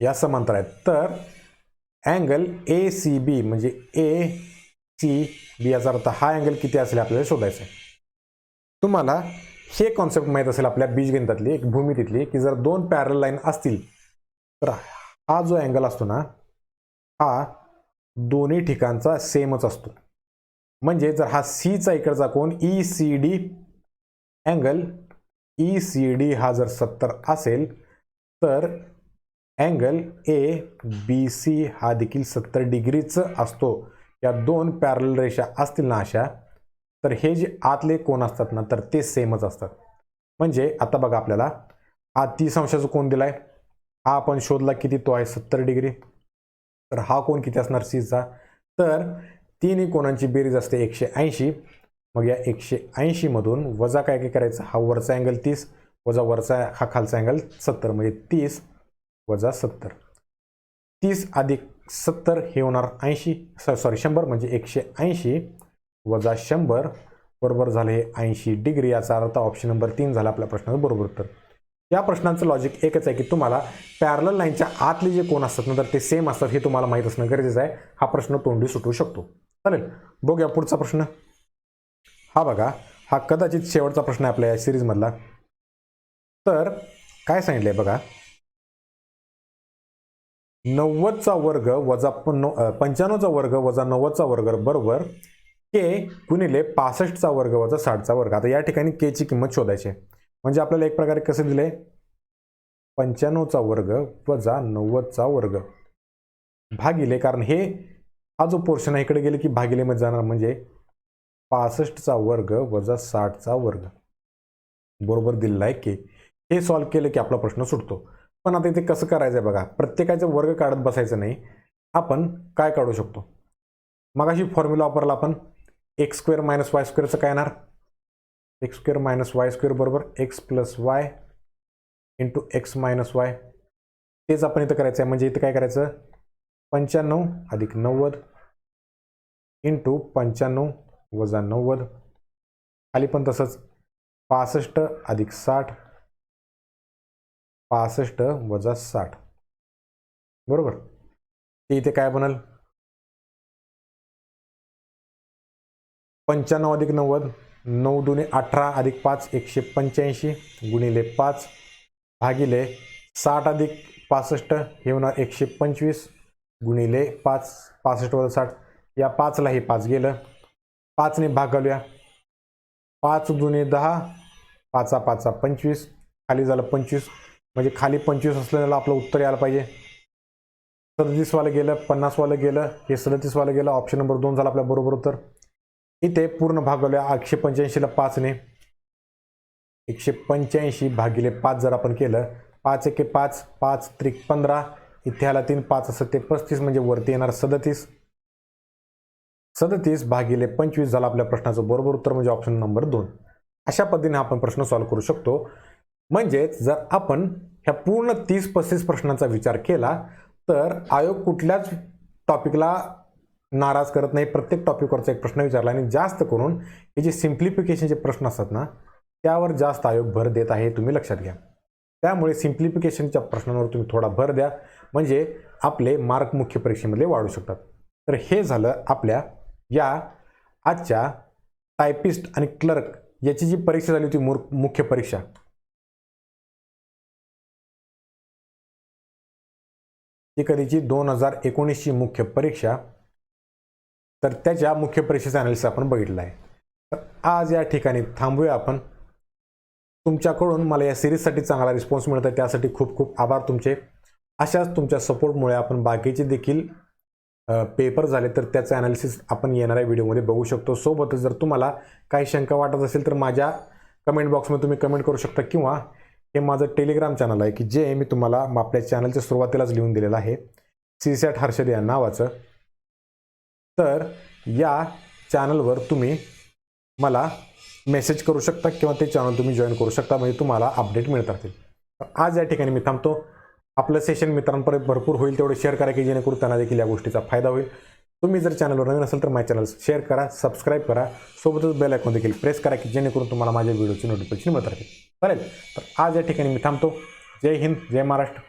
या समांतर आहेत. तर अँगल ए सी बी म्हणजे ए सी बी याचा अर्थ हा अँगल किती असेल आपल्याला शोधायचा आहे. तुम्हाला हे कॉन्सेप्ट माहीत असेल आपल्या बीजगणितातली एक भूमितीतली की जर दोन पॅरल लाईन असतील तर हा जो अँगल असतो ना, हा दोन्ही ठिकाणचा सेमच असतो. म्हणजे जर हा सीचा इकडचा कोण E C D angle E C D हा जर 70 असेल, तर अँगल ए बी सी हा देखील 70 डिग्रीच असतो. या दोन पॅरल रेषा असतील ना अशा, तर हे जे आतले कोण असतात ना, तर ते सेमच असतात. म्हणजे आता बघा, आपल्याला हा 30 अंशाचा कोण दिलाय, हा आपण शोधला किती, तो आहे 70 डिग्री. तर हा कोण किती असणार सीचा, तर तिन्ही कोणांची बेरीज असते 180. मग या 180 मधून वजा काय काय करायचं, हा वरचा अँगल 30 वजा वरचा हा खालचा अँगल 70, म्हणजे 30 वजा 70. 30 अधिक 70 हे होणार 80, सॉरी 100, म्हणजे 180 वजा 100 बरोबर झाले 80 डिग्री. याचा अर्थ ऑप्शन नंबर 3 झाला आपल्या प्रश्नाचं बरोबर उत्तर. या प्रश्नाचं लॉजिक एकच आहे की तुम्हाला पॅरलल लाईनच्या आतले जे कोण असतात ना, तर ते सेम असतात हे तुम्हाला माहीत असणं गरजेचं आहे. हा प्रश्न तोंडी सुटू शकतो. चालेल, बघूया पुढचा प्रश्न. हा बघा, हा कदाचित शेवटचा प्रश्न आहे आपल्या या सिरीजमधला. तर काय सांगितलंय बघा, 90चा वर्ग वजा 95चा वर्ग वजा 90चा वर्ग बरोबर के गुणिले 65चा वर्ग वजा 60चा वर्ग. आता या ठिकाणी के ची किंमत शोधायची आहे. म्हणजे आपल्याला एक प्रकारे कसं दिलंय, 95चा वर्ग वजा 90चा वर्ग भागिले, कारण हे हा जो पोर्शन आहे इकडे गेले की भागिले मध्ये जाणार, म्हणजे 65चा वर्ग वजा 60चा वर्ग बरोबर दिलेला आहे के. हे सॉल्व्ह केलं की आपला प्रश्न सुटतो. पण आता इथे कसं करायचं आहे बघा, प्रत्येकाचा वर्ग काढत बसायचं नाही. आपण काय काढू शकतो, मगाशी फॉर्म्युला वापरला आपण, एक्स स्क्वेअर मायनस वाय स्क्वेअरचं काय येणार, X square minus Y square बरोबर X plus Y into X minus Y. तेच आपण इथं करायचं आहे. म्हणजे इथं काय करायचं, 95 अधिक 90 इंटू 95 वजा 90, खाली पण तसंच 65 अधिक 60, 65 वजा 60 बरोबर. ते इथे काय बनल, 95 अधिक 90, 9 दुने 18 अधिक 5 185 गुणिले 5 भागिले 60 अधिक 65 हे होणार 125 गुणिले 5, 65 वजा 60, या 5ला हे 5 गेलं, 5 ने भाग घालूया, 5 दुने 10, 5 5 25, खाली झालं 25, म्हणजे खाली 25 असलेलं आपलं उत्तर यायला पाहिजे. 37 वालं गेलं, 50 वालं गेलं, हे 37 वालं गेलं. ऑप्शन नंबर 2 झाला आपल्या बरोबर उत्तर. इथे पूर्ण भागवल्या 185ला 5 ने. 185 भागिले 5 जर आपण केलं, 5 एके 5, 5 त्रिक 15, इथे आला 3, 5 असं ते 35, म्हणजे वरती येणार 37. 37 भागिले 25 झाला आपल्या प्रश्नाचं बरोबर उत्तर, म्हणजे ऑप्शन नंबर 2. अशा पद्धतीने आपण प्रश्न सॉल्व्ह करू शकतो. म्हणजेच जर आपण ह्या पूर्ण 30-35 प्रश्नांचा विचार केला तर आयोग कुठल्याच टॉपिकला नाराज करत नाही. प्रत्येक टॉपिकवरचा एक प्रश्न विचारला आणि जास्त करून हे जे सिम्प्लिफिकेशनचे प्रश्न असतात ना, त्यावर जास्त आयोग भर देत आहे, तुम्ही लक्षात घ्या. त्यामुळे सिम्प्लिफिकेशनच्या प्रश्नांवर तुम्ही थोडा भर द्या, म्हणजे आपले मार्क मुख्य परीक्षेमध्ये वाढू शकतात. तर हे झालं आपल्या या आजच्या टायपिस्ट आणि क्लर्क याची जी परीक्षा झाली होती, मुख्य परीक्षा, ती कधीची 2019ची मुख्य परीक्षा. तर त्याच्या मुख्य परीक्षेचा अनालिसिस आपण बघितला आहे. तर आज या ठिकाणी थांबूया आपण. तुमच्याकडून मला या सिरीजसाठी चांगला रिस्पॉन्स मिळत आहे, त्यासाठी खूप खूप आभार तुमचे. अशाच तुमच्या सपोर्टमुळे आपण बाकीचे देखील पेपर झाले तर त्याचं ॲनालिसिस आपण येणाऱ्या व्हिडिओमध्ये बघू शकतो. सोबतच जर तुम्हाला काही शंका वाटत असेल तर माझ्या कमेंट बॉक्समध्ये तुम्ही कमेंट करू शकता, किंवा हे माझं टेलिग्राम चॅनल आहे की जे मी तुम्हाला आपल्या चॅनलच्या सुरुवातीलाच लिहून दिलेलं आहे, CSAT हर्षद या नावाचं. तर या चॅनलवर तुम्ही मला मेसेज करू शकता किंवा ते चॅनल तुम्ही जॉईन करू शकता, म्हणजे तुम्हाला अपडेट मिळत राहतील. तर आज या ठिकाणी मी थांबतो. आपलं सेशन मित्रांपर्यंत भरपूर होईल तेवढे शेअर करा की जेणेकरून त्यांना देखील या गोष्टीचा फायदा होईल. तुम्ही जर चॅनलवर नवीन असेल तर माझ्या चॅनल शेअर करा, सबस्क्राईब करा, सोबतच बेल आयकॉन देखील प्रेस करा की जेणेकरून तुम्हाला माझ्या व्हिडिओची नोटिफिकेशन मिळत राहील. चालेल, तर आज या ठिकाणी मी थांबतो. जय हिंद, जय महाराष्ट्र.